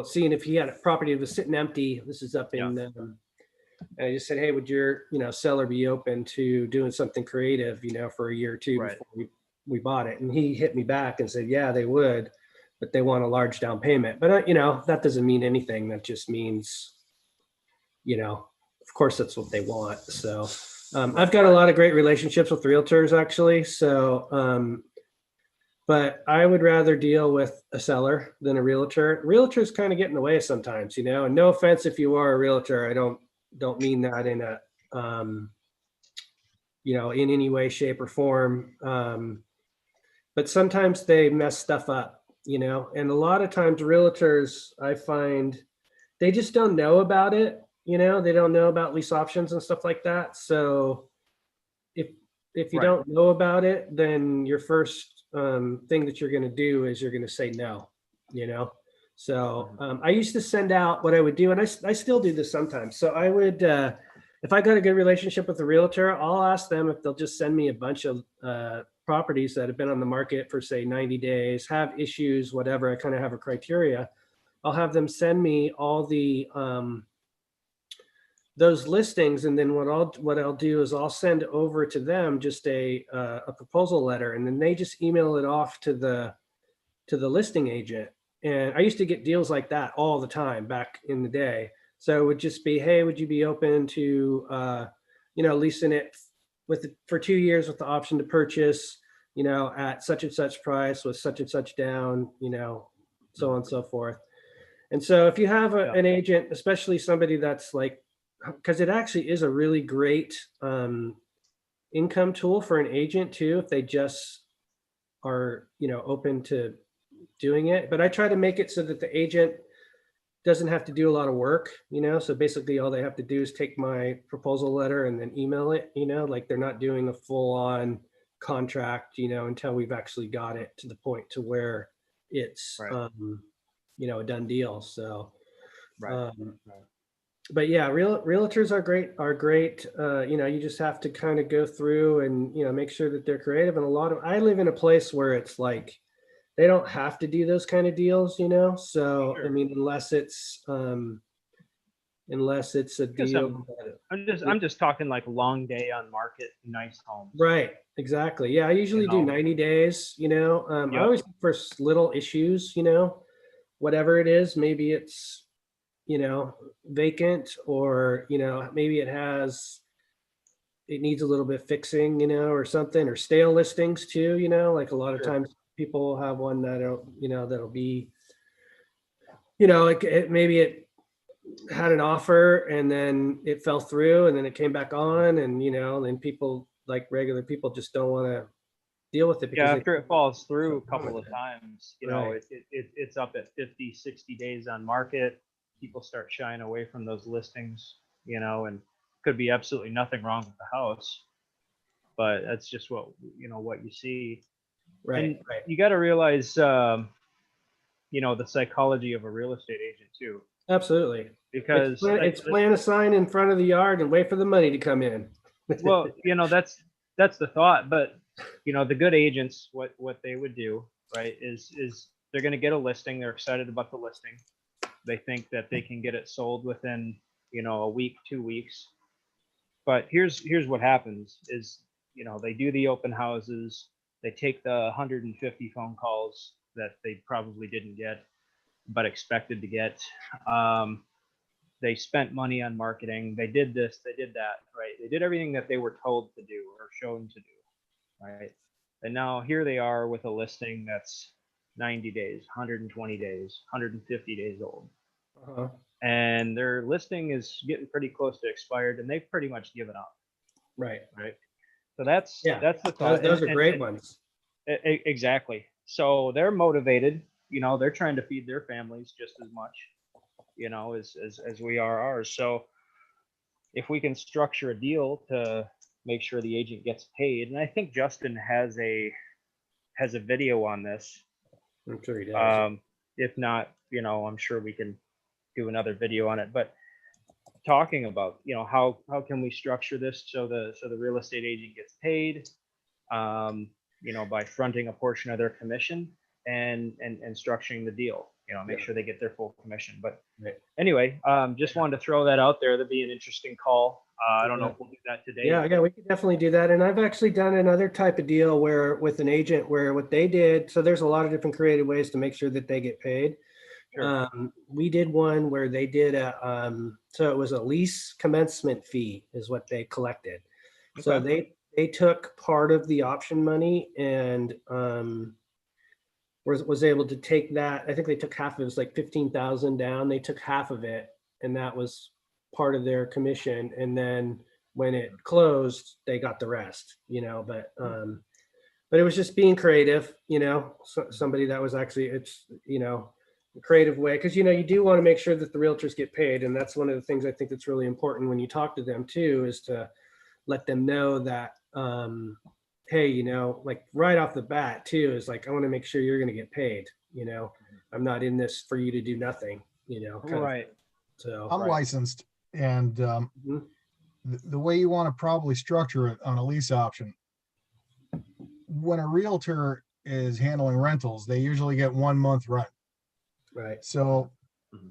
A: seeing if he had a property that was sitting empty. This is up in. And I just said, hey, would your, you know, seller be open to doing something creative, you know, for a year or two before we bought it? And he hit me back and said, yeah, they would, but they want a large down payment. But you know, that doesn't mean anything. That just means, you know, of course that's what they want. So I've got a lot of great relationships with realtors actually. So, but I would rather deal with a seller than a realtor. Realtors kind of get in the way sometimes, you know, and no offense if you are a realtor, I don't mean that in a, you know, in any way, shape or form. But sometimes they mess stuff up, you know, and a lot of times realtors, I find they just don't know about it. You know, they don't know about lease options and stuff like that. So if you don't know about it, then your first thing that you're going to do is you're going to say no, you know? So I used to send out what I would do, and I still do this sometimes. So I would, if I got a good relationship with a realtor, I'll ask them if they'll just send me a bunch of properties that have been on the market for say 90 days, have issues, whatever. I kind of have a criteria. I'll have them send me all the those listings, and then what I'll do is I'll send over to them just a proposal letter, and then they just email it off to the listing agent. And I used to get deals like that all the time back in the day. So it would just be, hey, would you be open to, you know, leasing it for 2 years with the option to purchase, you know, at such and such price with such and such down, you know, so on and so forth. And so if you have an agent, especially somebody that's like, because it actually is a really great income tool for an agent too, if they just are, you know, open to doing it. But I try to make it so that the agent doesn't have to do a lot of work, you know? So basically all they have to do is take my proposal letter and then email it, you know, like they're not doing a full on contract, you know, until we've actually got it to the point to where it's, you know, a done deal. So, but yeah, realtors are great. You know, you just have to kind of go through and, you know, make sure that they're creative. And I live in a place where it's like, they don't have to do those kind of deals, you know? So, I mean, unless it's a deal.
E: I'm just talking like long day on market, nice homes.
A: Right. Exactly. Yeah. I usually do 90 days, you know, I always look for little issues, you know, whatever it is, maybe it's, you know, vacant, or, you know, maybe it needs a little bit fixing, you know, or something, or stale listings too, you know, like a lot of times people have one that'll be, you know, like maybe it had an offer and then it fell through and then it came back on, and, you know, then people, like regular people, just don't want to deal with it. Because
E: after it falls through a couple of times, you know, it's up at 50, 60 days on market. People start shying away from those listings, you know, and could be absolutely nothing wrong with the house, but that's just what you see. You got to realize, you know, the psychology of a real estate agent too.
A: Absolutely.
E: because
A: It's plant a sign in front of the yard and wait for the money to come in.
E: well, that's the thought, but the good agents, what they would do, right, is they're going to get a listing. They're excited about the listing. They think that they can get it sold within, a week, 2 weeks. But here's what happens is, they do the open houses. They take the 150 phone calls that they probably didn't get, but expected to get. They spent money on marketing. They did this, they did that, right? They did everything that they were told to do or shown to do, right? And now here they are with a listing that's 90 days, 120 days, 150 days old.
A: Uh-huh.
E: And their listing is getting pretty close to expired, and they've pretty much given up.
A: Right.
E: Right. So that's
A: Yeah.
E: the thought.
A: Those are great ones.
E: Exactly. So they're motivated. They're trying to feed their families just as much, as we are ours. So if we can structure a deal to make sure the agent gets paid, and I think Justin has a video on this.
A: I'm sure he does.
E: If not, I'm sure we can do another video on it. But talking about, how can we structure this so the real estate agent gets paid, by fronting a portion of their commission and structuring the deal, make sure they get their full commission. But anyway, just wanted to throw that out there. That'd be an interesting call. I don't know if we'll do that today.
A: Yeah, we could definitely do that. And I've actually done another type of deal where with an agent where what they did, so there's a lot of different creative ways to make sure that they get paid.
E: Sure.
A: We did one where they did so it was a lease commencement fee is what they collected. Okay. So they took part of the option money and was able to take that. I think they took half of it. It was like 15,000 down. They took half of it, and that was part of their commission. And then when it closed, they got the rest. But it was just being creative. Somebody that was actually a creative way, because you do want to make sure that the realtors get paid, and that's one of the things I think that's really important when you talk to them too, is to let them know that hey, like right off the bat too, is like, I want to make sure you're going to get paid. I'm not in this for you to do nothing,
E: Right.
A: So
J: I'm licensed, and the way you want to probably structure it on a lease option, when a realtor is handling rentals, they usually get 1 month rent.
A: Right.
J: So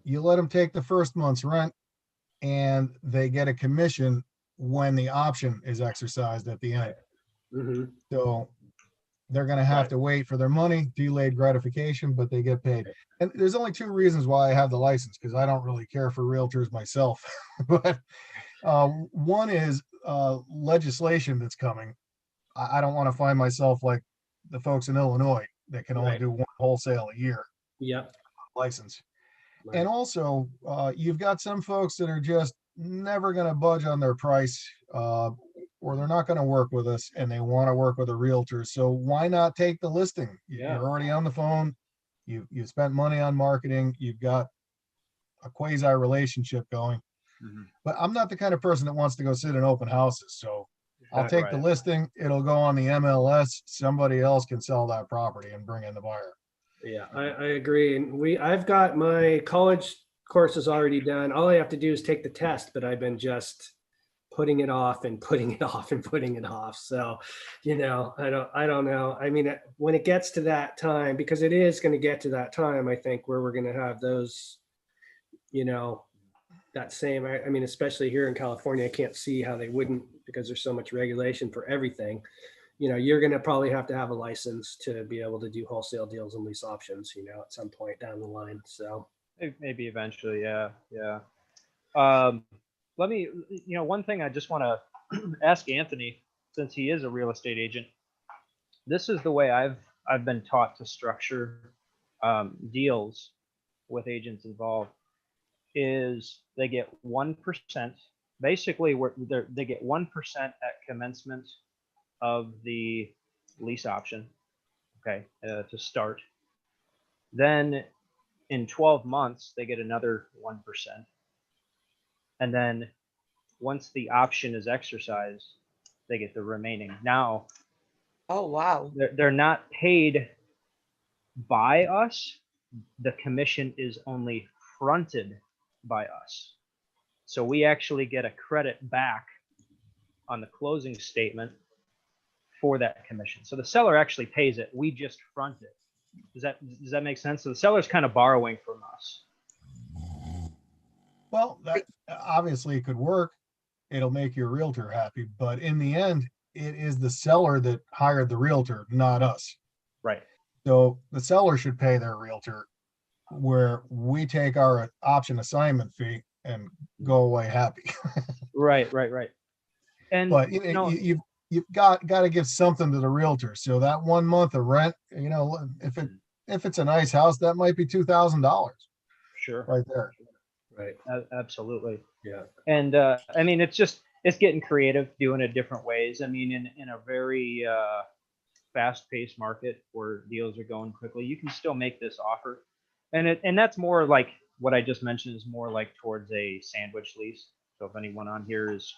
J: you let them take the first month's rent, and they get a commission when the option is exercised at the end.
A: Mm-hmm.
J: So they're going to have to wait for their money, delayed gratification, but they get paid. And there's only 2 reasons why I have the license, because I don't really care for realtors myself. But one is legislation that's coming. I don't want to find myself like the folks in Illinois that can only do one wholesale a year.
A: Yep.
J: License. Right. And also, you've got some folks that are just never going to budge on their price, or they're not going to work with us, and they want to work with a realtor. So why not take the listing? You're already on the phone. You spent money on marketing. You've got a quasi relationship going. Mm-hmm. But I'm not the kind of person that wants to go sit in open houses. So I'll take the listing. It'll go on the MLS. Somebody else can sell that property and bring in the buyer.
A: Yeah, I agree. And I've got my college courses already done. All I have to do is take the test, but I've been just putting it off and putting it off and putting it off. So, I don't know. I mean, when it gets to that time, because it is going to get to that time, I think, where we're going to have those, that same, I mean, especially here in California, I can't see how they wouldn't, because there's so much regulation for everything. You're going to probably have to have a license to be able to do wholesale deals and lease options, at some point down the line. So
E: maybe eventually. Yeah. Let me, one thing I just want to ask Anthony, since he is a real estate agent, this is the way I've been taught to structure deals with agents involved, is they get 1%, basically they get 1% at commencement of the lease option, to start. Then in 12 months, they get another 1%. And then once the option is exercised, they get the remaining. Now,
H: oh, wow.
E: They're not paid by us. The commission is only fronted by us. So we actually get a credit back on the closing statement for that commission. So the seller actually pays it. We just front it. Does that make sense? So the seller's kind of borrowing from us.
J: Well, that obviously could work. It'll make your realtor happy, but in the end, it is the seller that hired the realtor, not us.
E: Right.
J: So the seller should pay their realtor, where we take our option assignment fee and go away happy.
E: Right. And
J: But you've got to give something to the realtor. So that 1 month of rent, if it's a nice house, that might be $2,000
E: sure,
J: right there.
A: Right.
E: Absolutely.
A: Yeah.
E: And I mean, it's getting creative, doing it different ways. I mean, in a very fast-paced market where deals are going quickly, you can still make this offer, and that's more like what I just mentioned is more like towards a sandwich lease. So if anyone on here is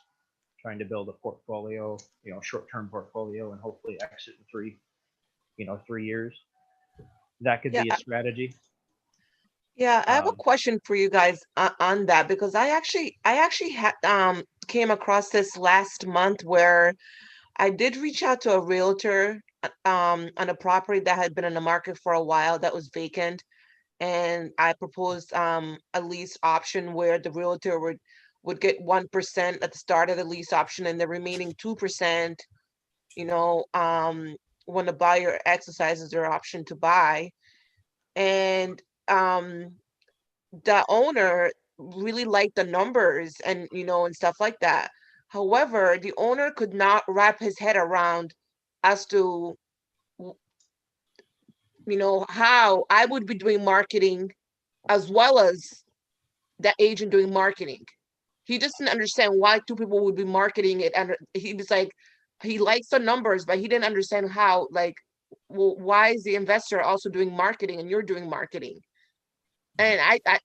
E: trying to build a portfolio, short-term portfolio, and hopefully exit in 3 years, that could be a strategy.
H: Yeah, I have a question for you guys on that, because I actually came across this last month where I did reach out to a realtor on a property that had been in the market for a while that was vacant, and I proposed a lease option where the realtor would get 1% at the start of the lease option, and the remaining 2%, when the buyer exercises their option to buy. And the owner really liked the numbers and stuff like that. However, the owner could not wrap his head around as to how I would be doing marketing as well as the agent doing marketing. He just didn't understand why two people would be marketing it, and he was like, he likes the numbers, but he didn't understand how, like, well, why is the investor also doing marketing and you're doing marketing? And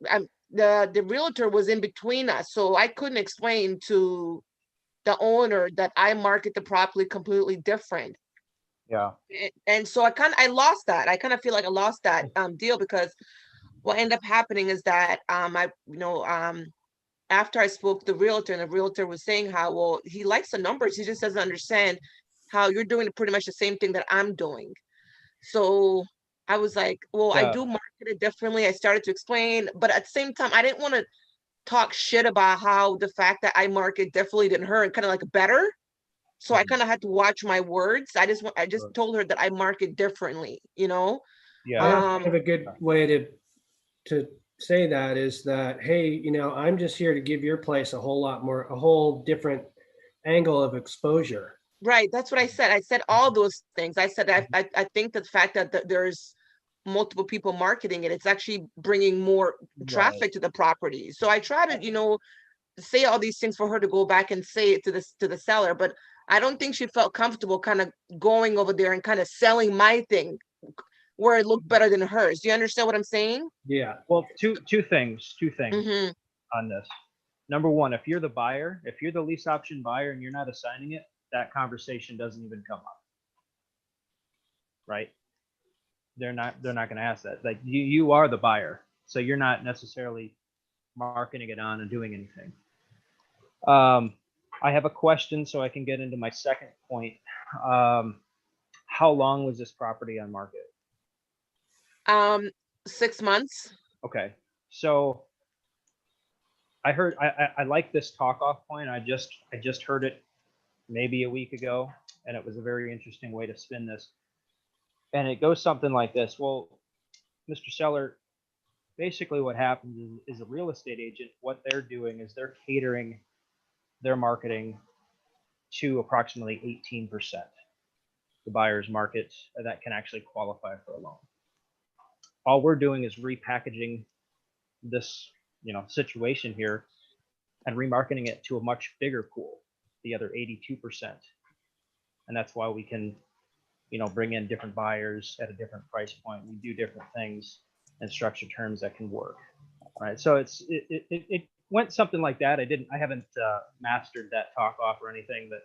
H: I'm the realtor was in between us, so I couldn't explain to the owner that I market the property completely different.
E: Yeah.
H: And so I lost that. I kind of feel like I lost that deal, because what ended up happening is that after I spoke to the realtor, and the realtor was saying how, well, he likes the numbers, he just doesn't understand how you're doing pretty much the same thing that I'm doing. So I was like, well, I do market it differently. I started to explain, but at the same time, I didn't want to talk shit about how the fact that I market differently than her and kind of like better. So I kind of had to watch my words. I just told her that I market differently,
E: Yeah.
A: Kind of a good way to say that is that, hey, I'm just here to give your place a whole different angle of exposure.
H: Right. That's what I said. I said all those things. I said I think the fact that there's multiple people marketing it, it's actually bringing more traffic to the property. So I try to, say all these things for her to go back and say it to the seller, but I don't think she felt comfortable kind of going over there and kind of selling my thing where it looked better than hers. Do you understand what I'm saying?
A: Yeah.
E: Well, two things
H: Mm-hmm.
E: on this. Number one, if you're the lease option buyer and you're not assigning it, that conversation doesn't even come up. Right? They're not going to ask that. Like you are the buyer, so you're not necessarily marketing it on and doing anything. I have a question, so I can get into my second point. How long was this property on market?
H: 6 months.
E: Okay, so I like this talk off point. I just heard it maybe a week ago, and it was a very interesting way to spin this. And it goes something like this. Well, Mr. Seller, basically what happens is a real estate agent, what they're doing is they're catering their marketing to approximately 18% the buyer's market that can actually qualify for a loan. All we're doing is repackaging this, situation here and remarketing it to a much bigger pool, the other 82%. And that's why we can, bring in different buyers at a different price point. We do different things and structure terms that can work. Right. So it went something like that. I haven't mastered that talk off or anything, but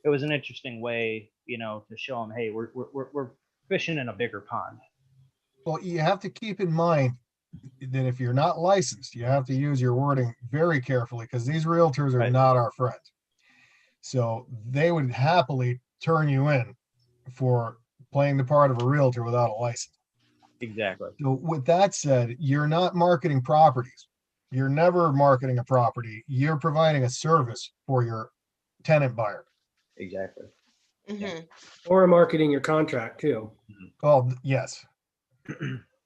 E: it was an interesting way, to show them, hey, we're fishing in a bigger pond.
J: Well, you have to keep in mind, that if you're not licensed, you have to use your wording very carefully because these realtors are
E: Right.
J: not our friends. So they would happily turn you in for playing the part of a realtor without a license.
E: Exactly.
J: So with that said, you're not marketing properties. You're never marketing a property. You're providing a service for your tenant buyer.
E: Exactly.
H: Mhm.
A: Or marketing your contract too.
J: Oh, yes.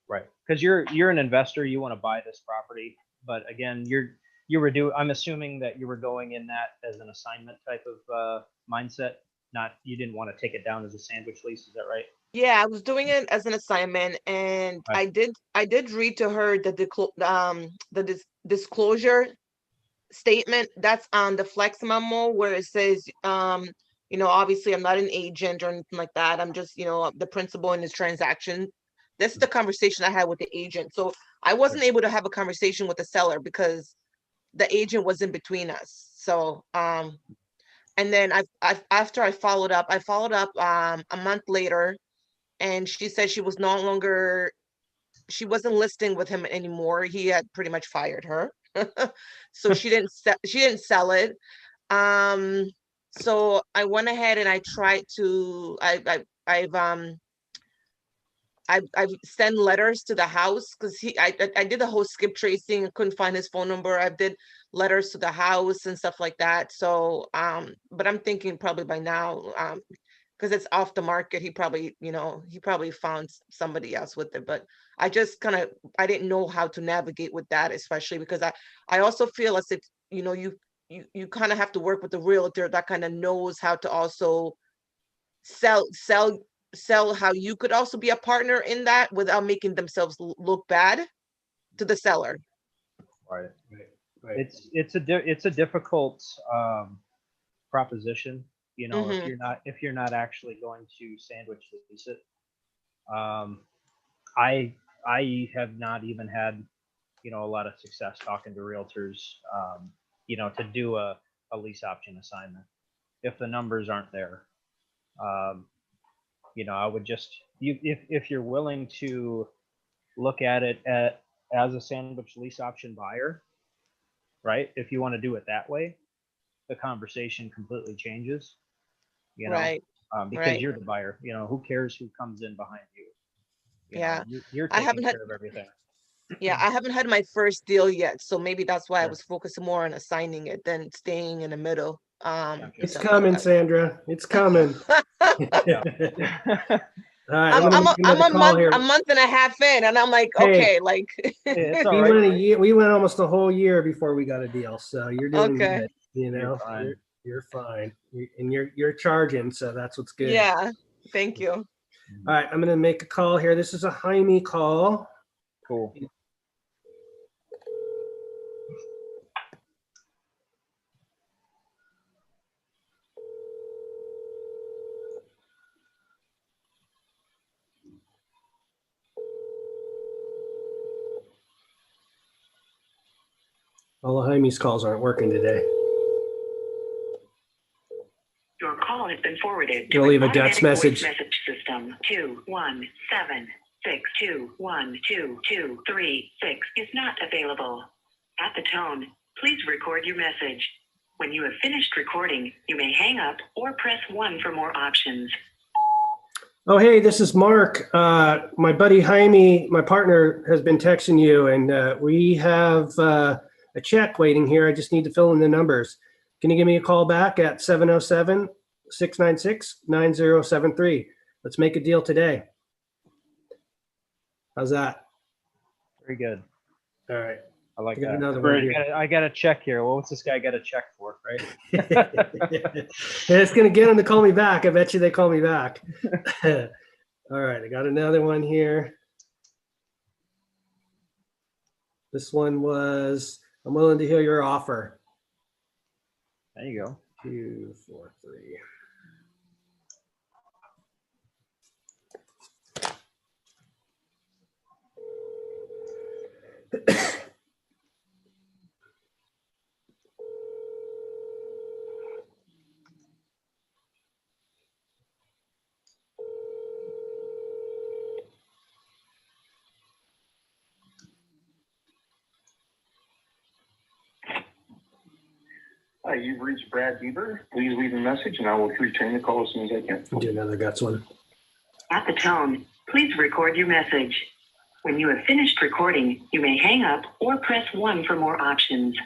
E: Right. Because you're an investor, you want to buy this property, but again, I'm assuming that you were going in that as an assignment type of mindset, not, you didn't want to take it down as a sandwich lease, is that right?
H: Yeah, I was doing it as an assignment, and
E: Right.
H: I did read to her the disclosure statement that's on the flex memo where it says, obviously I'm not an agent or anything like that. I'm just, the principal in this transaction. This is the conversation I had with the agent. So I wasn't able to have a conversation with the seller because the agent was in between us. So, and then after I followed up a month later, and she said she wasn't listing with him anymore. He had pretty much fired her. So she didn't sell it. So I went ahead and I tried to I've sent letters to the house because I did the whole skip tracing, couldn't find his phone number. I did letters to the house and stuff like that. So but I'm thinking probably by now, because it's off the market, he probably found somebody else with it. But I just I didn't know how to navigate with that, especially because I also feel as if you kind of have to work with the realtor that kind of knows how to also sell how you could also be a partner in that without making themselves look bad to the seller.
E: Right.
A: Right.
E: It's a difficult proposition,
H: Mhm.
E: if you're not actually going to sandwich lease it. I have not even had a lot of success talking to realtors, to do a lease option assignment if the numbers aren't there. I would just, if you're willing to look at it as a sandwich lease option buyer, right? If you want to do it that way, the conversation completely changes,
H: Right.
E: because
H: Right.
E: you're the buyer. Who cares who comes in behind you?
H: Yeah.
E: You're
H: I
E: taking
H: haven't had
E: care of everything.
H: Yeah, I haven't had my first deal yet, so maybe that's why I
E: Sure.
H: was focusing more on assigning it than staying in the middle.
E: Gotcha.
H: And
A: It's
H: stuff like
A: coming, Sandra. It's coming.
H: that.
A: All right, I'm gonna make
H: I'm
A: another call here.
H: a month and a half in, and I'm like,
A: Hey.
H: okay, like,
E: It's all
A: We
E: right.
A: went a year. We went almost a whole year before we got a deal. So you're doing
H: okay,
A: good.
E: You're fine.
A: You're fine. And you're charging, so that's what's good.
H: yeah, thank you.
A: All right, I'm gonna make a call here. This is a Jaime call.
E: Cool.
A: All of Jaime's calls aren't working today.
F: Your call has been forwarded
A: You'll
F: to
A: leave
F: an
A: a Dex
F: automatic
A: message.
F: voice message system. 217-621-2223 is not available. At the tone, please record your message. When you have finished recording, you may hang up or press 1 for more options.
A: Oh, hey, this is Mark. My buddy Jaime, my partner, has been texting you, and we have a check waiting here. I just need to fill in the numbers. Can you give me a call back at 707-696-9073? Let's make a deal today. How's that?
E: Very good.
A: All right.
E: I like
A: I got
E: that.
A: another one
B: Great.
A: here.
E: I got a check here. Well, what's this guy got a check for, right?
A: It's going to get them to call me back. I bet you they call me back. All right. I got another one here. This one was, I'm willing to hear your offer.
E: There you go.
A: 243.
L: Hi, you've reached Brad Bieber. Please leave a message and I will return the call as soon as I can.
A: I'll do another guts one.
F: At the tone, please record your message. When you have finished recording, you may hang up or press 1 for more options.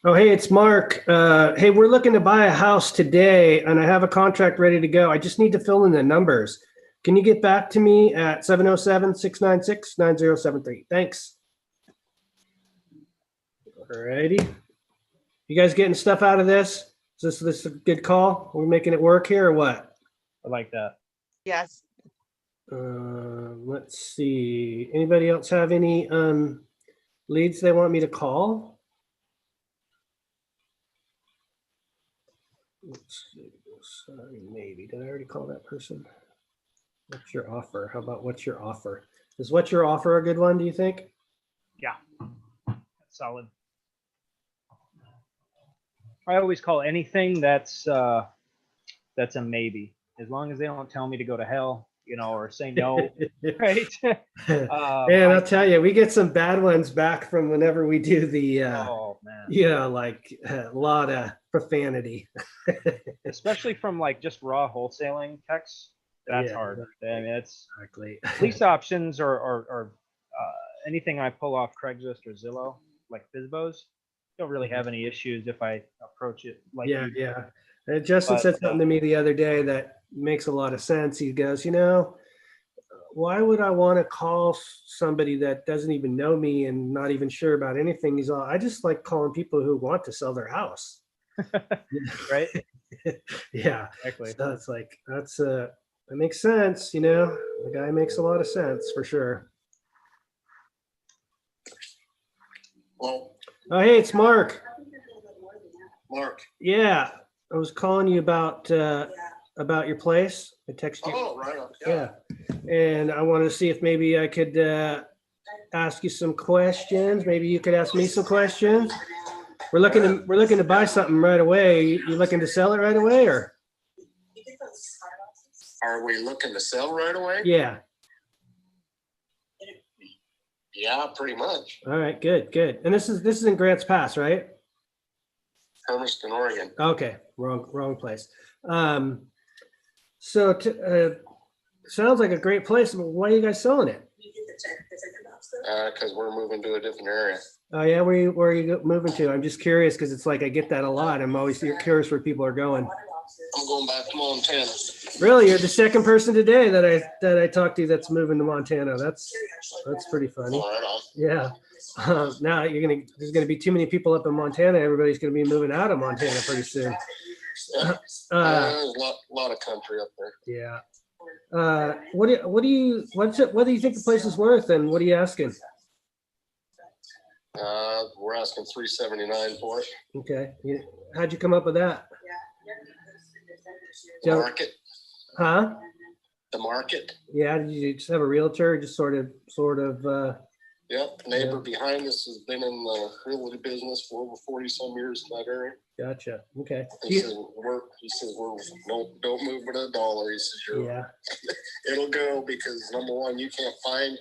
A: Oh, hey, it's Mark. Hey, we're looking to buy a house today and I have a contract ready to go. I just need to fill in the numbers. Can you get back to me at 707-696-9073? Thanks. Alrighty. You guys getting stuff out of this? Is this a good call? Are we making it work here or what?
E: I like that.
H: Yes.
A: Let's see. Anybody else have any leads they want me to call? Let's see. Sorry, maybe. Did I already call that person? What's your offer? How about what's your offer? Is what's your offer a good one, do you think?
E: Yeah, solid. I always call anything that's a maybe, as long as they don't tell me to go to hell, or say no, right?
A: Man, I'll tell you, we get some bad ones back from whenever we do the,
E: oh man,
A: like a lot of profanity.
E: Especially from like just raw wholesaling texts. That's hard.
A: Exactly.
E: I mean, it's
A: exactly.
E: lease options or anything I pull off Craigslist or Zillow, like FSBOs, don't really have any issues if I approach it like you do.
A: Justin said something to me the other day that makes a lot of sense. He goes, why would I want to call somebody that doesn't even know me and not even sure about anything? He's all, I just like calling people who want to sell their house.
E: Right?
A: Yeah.
E: Exactly.
A: So it's like, that makes sense. The guy makes a lot of sense for sure.
M: Well,
A: oh, hey, it's Mark.
M: Mark.
A: Yeah. I was calling you about your place. I texted you.
M: Oh, right on.
A: Yeah. And I wanted to see if maybe I could ask you some questions. Maybe you could ask me some questions. We're looking to buy something right away. You looking to sell it right away, or?
M: Are we looking to sell right away?
A: Yeah.
M: Yeah, pretty much.
A: All right, good. And this is in Grants Pass, right?
M: Hermiston, Oregon.
A: Okay, wrong place. So sounds like a great place. But why are you guys selling it?
M: Because we're moving to a different area.
A: Oh yeah, where are you moving to? I'm just curious because it's like I get that a lot. I'm always curious where people are going.
M: I'm going back to Montana.
A: Really, you're the second person today that I talked to that's moving to Montana. That's pretty funny.
M: Right on.
A: Yeah. Now there's gonna be too many people up in Montana. Everybody's gonna be moving out of Montana pretty soon.
M: Yeah. There's a lot of country up there.
A: Yeah. What do you think the place is worth, and what are you asking?
M: We're asking $379 for it.
A: Okay. How'd you come up with that?
M: The market.
A: Huh?
M: The market.
A: Yeah. Did you just have a realtor? Just sort of.
M: Yep. Neighbor behind us has been in the realty business for over 40 some years in that area.
A: Gotcha. Okay.
M: He says we're don't move it a dollar. He says it'll go because number one, you can't find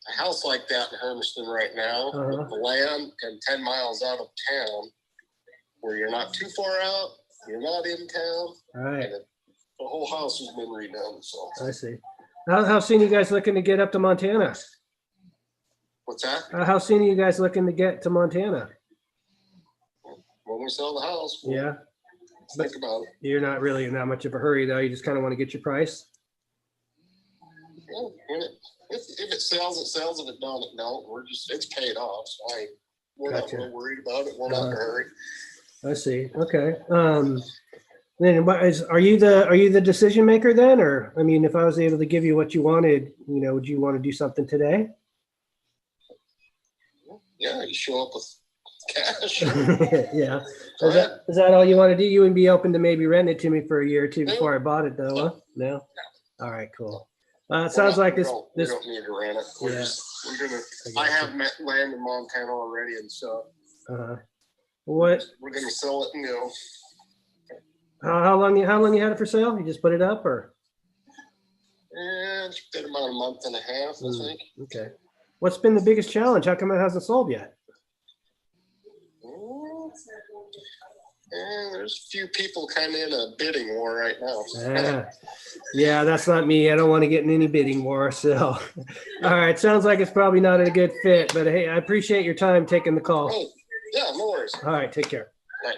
M: a house like that in Hermiston right now with the land and 10 miles out of town where you're not too far out, you're not in town.
A: All right.
M: And the whole house has been redone. So
A: I see. How soon are you guys looking to get up to Montana?
M: What's that?
A: How soon are you guys looking to get to Montana?
M: When we sell the house,
A: yeah.
M: Think about it.
A: You're not really in that much of a hurry, though. You just kind of want to get your price.
M: Well, if it sells, it sells. If it don't, it don't. It's paid off. So we're not real worried about it. We're not in a hurry.
A: I see. Okay. Then are you the decision maker then, or I mean, if I was able to give you what you wanted, would you want to do something today?
M: Yeah, you show up with cash.
A: Yeah. Is that all you want to do? You wouldn't be open to maybe renting it to me for a year or two before I bought it, though? Huh? No. All right. Cool. It sounds like this.
M: We don't need to rent it. I have land in Montana already and stuff.
A: What?
M: We're gonna sell it and go.
A: How long you had it for sale? You just put it up, or?
M: It's been about a month and a half, I think.
A: Okay. What's been the biggest challenge? How come it hasn't sold yet?
M: There's a few people kind of in a bidding war right now.
A: Yeah, that's not me. I don't want to get in any bidding war. So, all right. Sounds like it's probably not a good fit, but hey, I appreciate your time taking the call.
M: Oh, yeah, no worries.
A: All right. Take care.
M: Bye.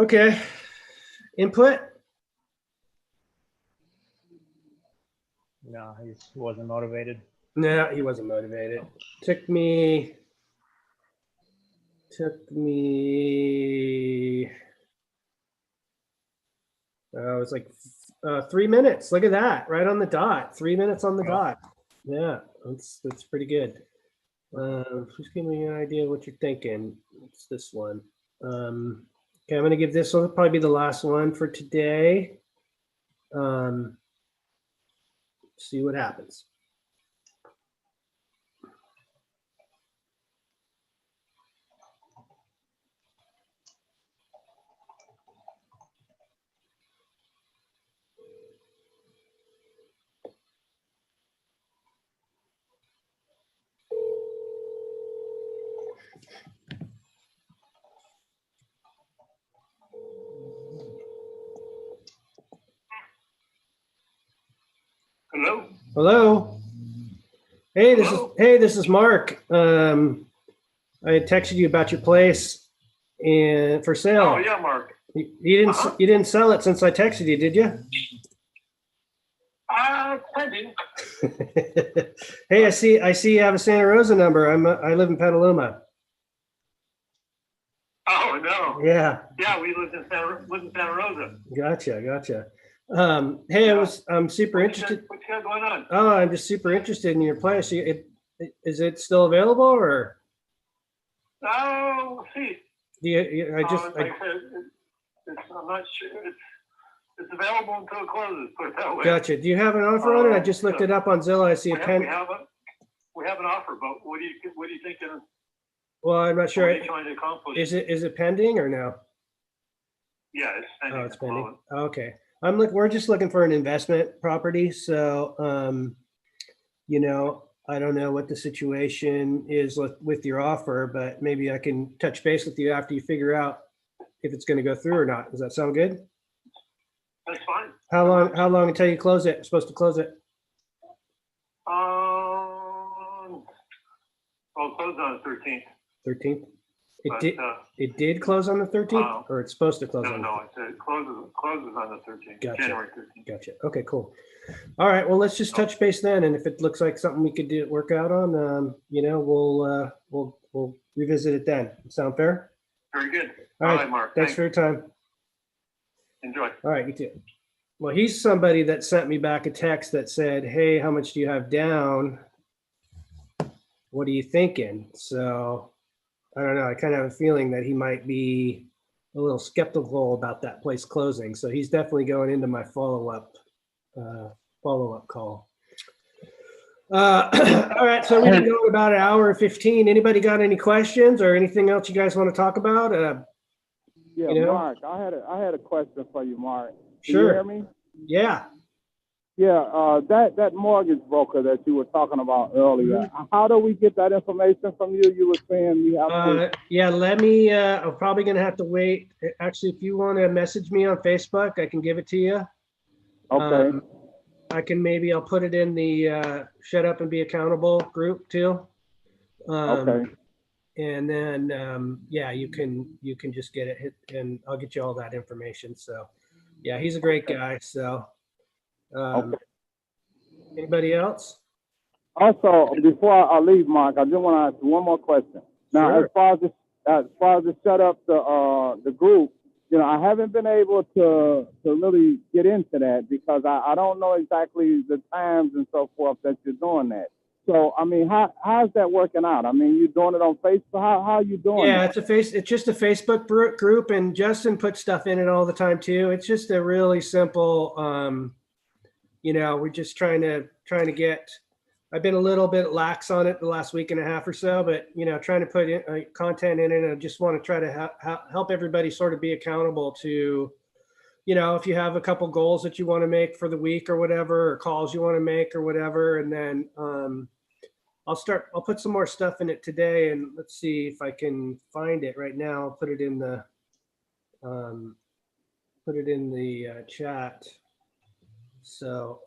A: Okay. Input?
E: No, he wasn't motivated.
A: No, he wasn't motivated. Took me it was like 3 minutes. Look at that, right on the dot. 3 minutes on the dot. Yeah, that's pretty good. Just give me an idea of what you're thinking. It's this one. Okay, I'm gonna give this one probably be the last one for today. See what happens.
K: Hello?
A: Hello. Hey, this is Mark. I had texted you about your place and for sale.
K: Oh, yeah, Mark.
A: You didn't sell it since I texted you, did you?
K: Pending.
A: Hey, I see you have a Santa Rosa number. I live in Petaluma.
K: Oh, no.
A: Yeah.
K: Yeah, we live in Santa Rosa.
A: Gotcha. Hey, I'm super interested.
K: What you got going on?
A: Oh, I'm just super interested in your place. Is it still available or?
K: Oh, we'll see.
A: I just.
K: Like I said, I'm not sure. It's available until it closes, put it that way.
A: Gotcha. Do you have an offer on it? I just looked it up on Zillow. I see a pen.
K: We have an offer, but what do you think?
A: Well, I'm not sure.
K: What are you trying to accomplish?
A: Is it pending or no?
K: Yeah, it's pending.
A: Oh, it's pending. Okay. We're just looking for an investment property. So, I don't know what the situation is with your offer, but maybe I can touch base with you after you figure out if it's going to go through or not. Does that sound good?
K: That's fine.
A: How long until you close it? Supposed to close it?
K: Well, close on the 13th.
A: 13th? It did close on the 13th, or it's supposed to close on the 13th?
K: No, it closes on the 13th.
A: Gotcha.
K: January 13th.
A: Gotcha. Okay, cool. All right. Well, let's just touch base then, and if it looks like something we could work out on, we'll revisit it then. Sound fair?
K: Very good.
A: All right,
K: Mark.
A: Thanks for your time.
K: Enjoy.
A: All right, you too. Well, he's somebody that sent me back a text that said, "Hey, how much do you have down? What are you thinking?" So I don't know. I kind of have a feeling that he might be a little skeptical about that place closing. So he's definitely going into my follow-up call. All right. So we've been going about an hour and 15. Anybody got any questions or anything else you guys want to talk about?
N: Mark, I had a question for you, Mark. Can
A: Sure.
N: you hear me?
A: Yeah.
N: Yeah, that mortgage broker that you were talking about earlier, how do we get that information from you? You were saying we have to...
A: Yeah, let me, I'm probably going to have to wait. Actually, if you want to message me on Facebook, I can give it to you.
N: Okay.
A: I'll put it in the Shut Up and Be Accountable group too.
N: Okay.
A: And then, you can just get it and I'll get you all that information. So yeah, he's a great guy. So, anybody else?
N: Also, before I leave, Mark, I just want to ask you one more question. Now,
A: Sure.
N: as far as the set up the group, I haven't been able to really get into that because I don't know exactly the times and so forth that you're doing that. So, I mean, how's that working out? I mean, you doing it on Facebook? How are you doing
A: Yeah,
N: that?
A: it's just a Facebook group, and Justin puts stuff in it all the time too. It's just a really simple, we're just trying to get. I've been a little bit lax on it the last week and a half or so, but trying to put content in it. And I just want to try to help everybody sort of be accountable to, if you have a couple goals that you want to make for the week or whatever, or calls you want to make or whatever, and then I'll put some more stuff in it today, and let's see if I can find it right now. I'll put it in the chat. So,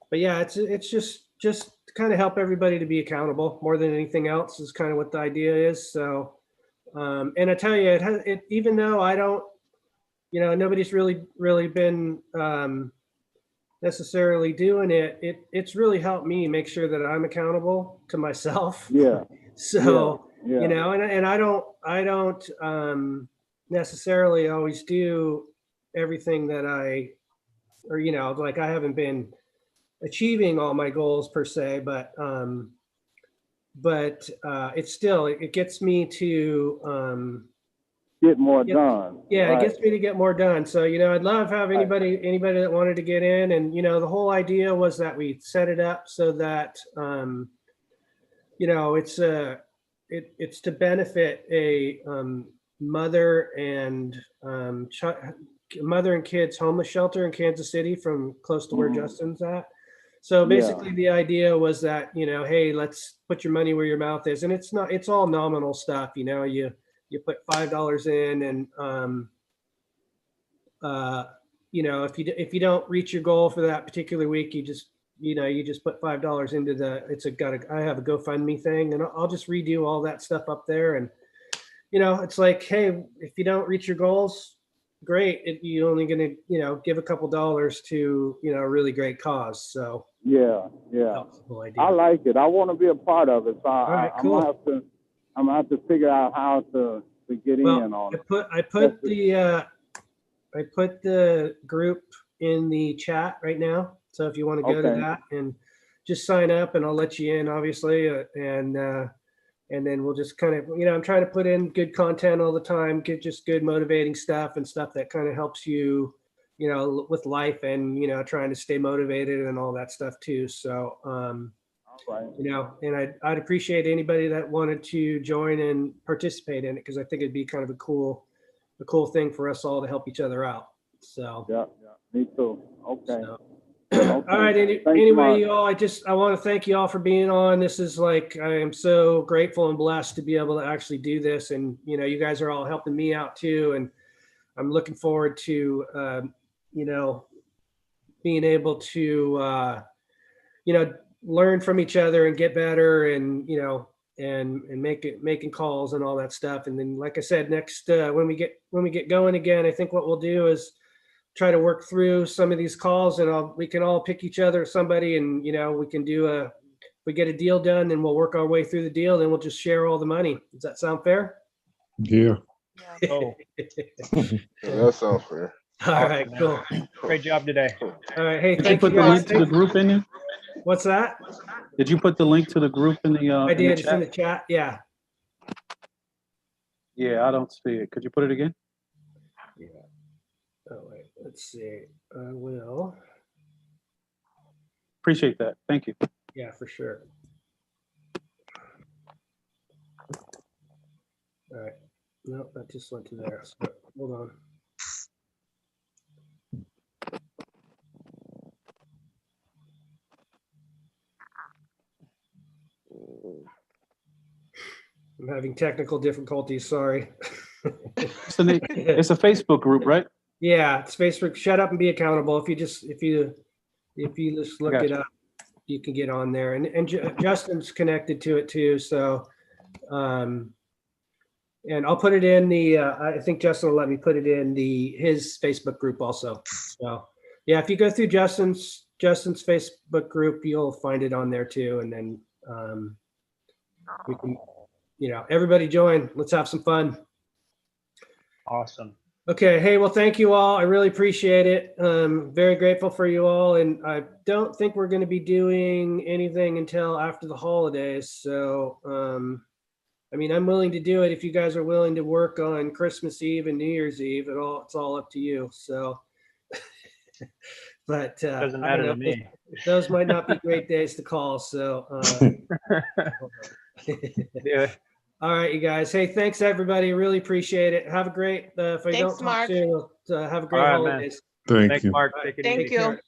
A: but yeah, it's just to kind of help everybody to be accountable more than anything else is kind of what the idea is. So, and I tell you, even though I don't, nobody's really been necessarily doing it, it's really helped me make sure that I'm accountable to myself.
N: Yeah.
A: So,
N: Yeah.
A: and I don't necessarily always do everything that like I haven't been achieving all my goals per se, but it's still, it gets me to
N: get more done.
A: Yeah,
N: right.
A: It gets me to get more done. So, I'd love to have anybody that wanted to get in, and, the whole idea was that we set it up so that, it's to benefit a mother and mother and kids homeless shelter in Kansas City from close to where Justin's at. So basically the idea was that, hey, let's put your money where your mouth is. And it's all nominal stuff. You put $5 in, and, if you don't reach your goal for that particular week, you just put $5 into I have a GoFundMe thing, and I'll just redo all that stuff up there. And, it's like, hey, if you don't reach your goals, great. You're only going to, give a couple dollars to, a really great cause. So
N: yeah. I like it. I want to be a part of it. So
A: right, cool.
N: I'm gonna have to figure out how to get in on it.
A: I put the group in the chat right now. So if you want to go to that and just sign up, and I'll let you in, obviously, and then we'll just kind of, I'm trying to put in good content all the time, get just good motivating stuff and stuff that kind of helps you, with life, and, trying to stay motivated and all that stuff too. So, and I'd appreciate anybody that wanted to join and participate in it, because I think it'd be kind of a cool thing for us all to help each other out. So
N: yeah, me too. Okay.
A: So. All right. Anyway, you all, I want to thank you all for being on. This is like, I am so grateful and blessed to be able to actually do this. And, you guys are all helping me out too. And I'm looking forward to, being able to, learn from each other and get better, and, and making calls and all that stuff. And then, like I said, next, when we get going again, I think what we'll do is try to work through some of these calls, and we can all pick each other, somebody, and, we can we get a deal done, and we'll work our way through the deal. Then we'll just share all the money. Does that sound fair?
O: Yeah.
E: Oh.
I: That sounds fair.
A: All right, cool.
E: Great job today.
A: All right. Hey,
O: Did
A: thank
O: you put
A: you
O: the
A: guys.
O: link to the group in there?
A: What's that?
O: Did you put the link to the group in the
A: I did. It's
O: chat?
A: in the chat. Yeah.
O: Yeah, I don't see it. Could you put it again?
A: Yeah. Oh, wait. Let's see. I will.
O: Appreciate that. Thank you.
A: Yeah, for sure. All right. No, that just went to there. So, hold on. I'm having technical difficulties. Sorry.
O: It's a Facebook group, right?
A: Yeah, it's Facebook. Shut up and be accountable. If you just look it up, you can get on there. And Justin's connected to it too. So, and I'll put it in the. I think Justin will let me put it in his Facebook group also. So, yeah, if you go through Justin's Facebook group, you'll find it on there too. And then we can, everybody join. Let's have some fun.
E: Awesome.
A: Okay. Hey, well, thank you all. I really appreciate it. Very grateful for you all. And I don't think we're going to be doing anything until after the holidays. So, I'm willing to do it if you guys are willing to work on Christmas Eve and New Year's Eve. It's all up to you. So, but
E: doesn't matter to me.
A: Those might not be great days to call. So,
E: yeah.
A: All right, you guys. Hey, thanks everybody. Really appreciate it. Have a great. If I don't talk soon, have a great holidays.
O: Thank
E: Thanks,
O: you.
E: Mark. Take it easy.
H: Thank you.